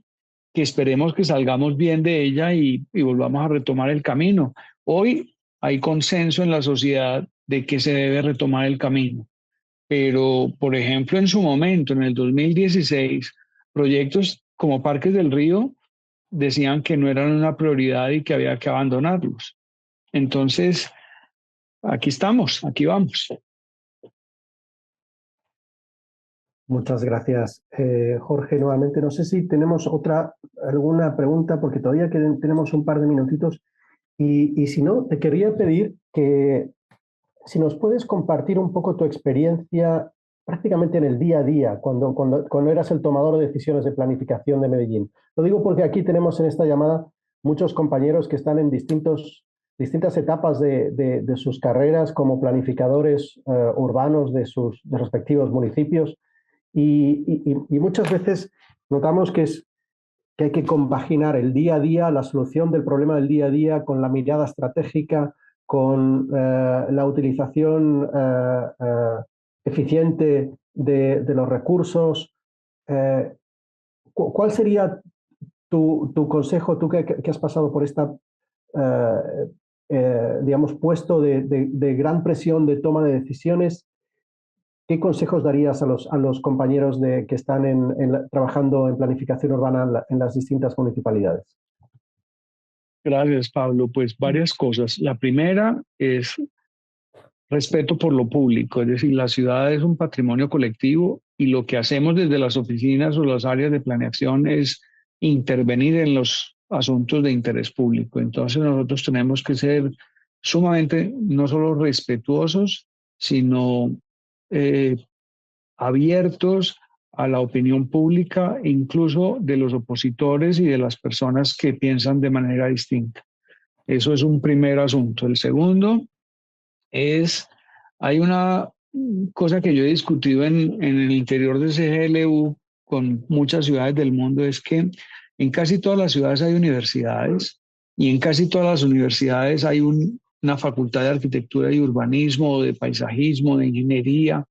que esperemos que salgamos bien de ella y volvamos a retomar el camino. Hoy hay consenso en la sociedad de que se debe retomar el camino. Pero, por ejemplo, en su momento, en el 2016, proyectos como Parques del Río decían que no eran una prioridad y que había que abandonarlos. Entonces, aquí estamos, aquí vamos. Muchas gracias, Jorge. Nuevamente, no sé si tenemos alguna pregunta, porque todavía tenemos un par de minutitos. Y si no, te quería pedir que si nos puedes compartir un poco tu experiencia prácticamente en el día a día, cuando eras el tomador de decisiones de planificación de Medellín. Lo digo porque aquí tenemos en esta llamada muchos compañeros que están en distintas etapas de sus carreras como planificadores urbanos de sus respectivos municipios y muchas veces notamos que que hay que compaginar el día a día, la solución del problema del día a día con la mirada estratégica, con la utilización eficiente de los recursos. ¿Cuál sería tu consejo, tú que has pasado por esta, digamos, puesto de gran presión de toma de decisiones? ¿Qué consejos darías a los compañeros que están trabajando en planificación urbana en las distintas municipalidades? Gracias, Pablo. Pues varias cosas. La primera es respeto por lo público, es decir, la ciudad es un patrimonio colectivo y lo que hacemos desde las oficinas o las áreas de planeación es intervenir en los asuntos de interés público. Entonces nosotros tenemos que ser sumamente no solo respetuosos, sino abiertos a la opinión pública, incluso de los opositores y de las personas que piensan de manera distinta. Eso es un primer asunto. El segundo es, hay una cosa que yo he discutido en el interior de CGLU con muchas ciudades del mundo, es que en casi todas las ciudades hay universidades y en casi todas las universidades hay una facultad de arquitectura y urbanismo, de paisajismo, de ingeniería,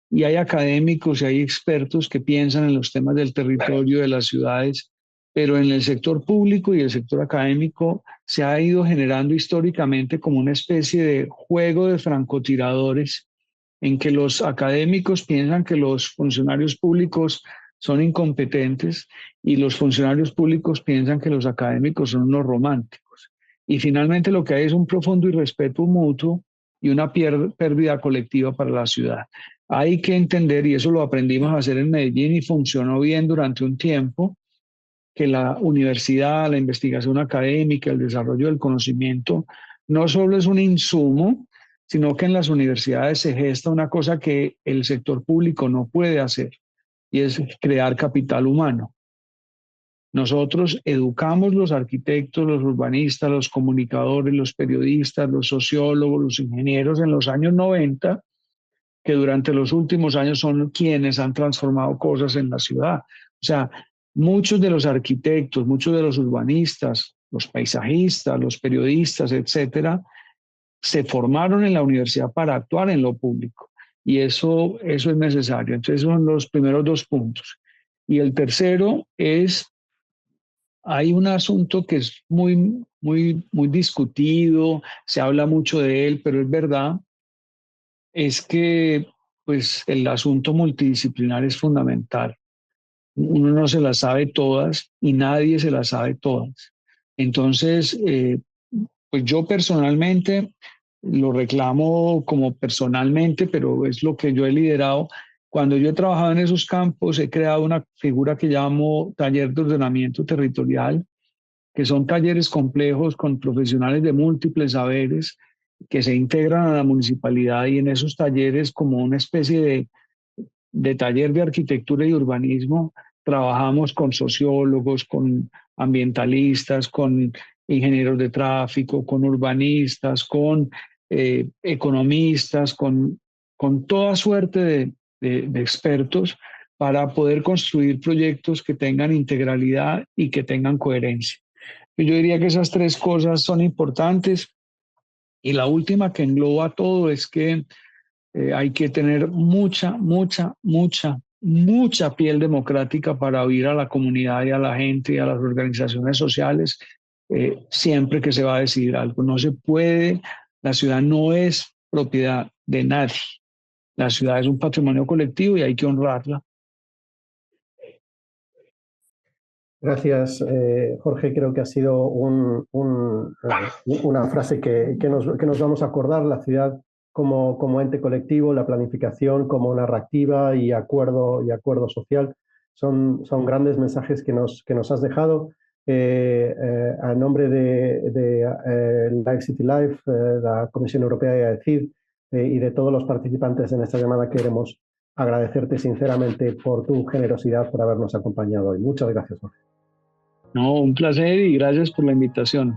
y hay académicos y hay expertos que piensan en los temas del territorio, de las ciudades, pero en el sector público y el sector académico se ha ido generando históricamente como una especie de juego de francotiradores en que los académicos piensan que los funcionarios públicos son incompetentes y los funcionarios públicos piensan que los académicos son unos románticos. Y finalmente lo que hay es un profundo irrespeto mutuo y una pérdida colectiva para la ciudad. Hay que entender, y eso lo aprendimos a hacer en Medellín y funcionó bien durante un tiempo, que la universidad, la investigación académica, el desarrollo del conocimiento, no solo es un insumo, sino que en las universidades se gesta una cosa que el sector público no puede hacer, y es crear capital humano. Nosotros educamos los arquitectos, los urbanistas, los comunicadores, los periodistas, los sociólogos, los ingenieros en los años 90, que durante los últimos años son quienes han transformado cosas en la ciudad. O sea, muchos de los arquitectos, muchos de los urbanistas, los paisajistas, los periodistas, etcétera, se formaron en la universidad para actuar en lo público. Y eso es necesario. Entonces, son los primeros dos puntos. Y el tercero es, hay un asunto que es muy discutido, se habla mucho de él, pero es verdad, es que pues el asunto multidisciplinar es fundamental. Uno no se las sabe todas y nadie se las sabe todas. Entonces, pues yo personalmente lo reclamo como personalmente, pero es lo que yo he liderado. Cuando yo he trabajado en esos campos, he creado una figura que llamo taller de ordenamiento territorial, que son talleres complejos con profesionales de múltiples saberes que se integran a la municipalidad, y en esos talleres, como una especie de taller de arquitectura y urbanismo, trabajamos con sociólogos, con ambientalistas, con ingenieros de tráfico, con urbanistas, con economistas, con toda suerte de expertos para poder construir proyectos que tengan integralidad y que tengan coherencia. Yo diría que esas tres cosas son importantes. Y la última, que engloba todo, es que hay que tener mucha piel democrática para oír a la comunidad y a la gente y a las organizaciones sociales siempre que se va a decidir algo. No se puede, la ciudad no es propiedad de nadie. La ciudad es un patrimonio colectivo y hay que honrarla. Gracias, Jorge. Creo que ha sido una frase que nos vamos a acordar. La ciudad como ente colectivo, la planificación como narrativa y acuerdo social. Son grandes mensajes que nos has dejado. A nombre de Live City Life, la Comisión Europea de AECID y de todos los participantes en esta llamada, queremos agradecerte sinceramente por tu generosidad, por habernos acompañado hoy. Muchas gracias, Jorge. No, un placer y gracias por la invitación.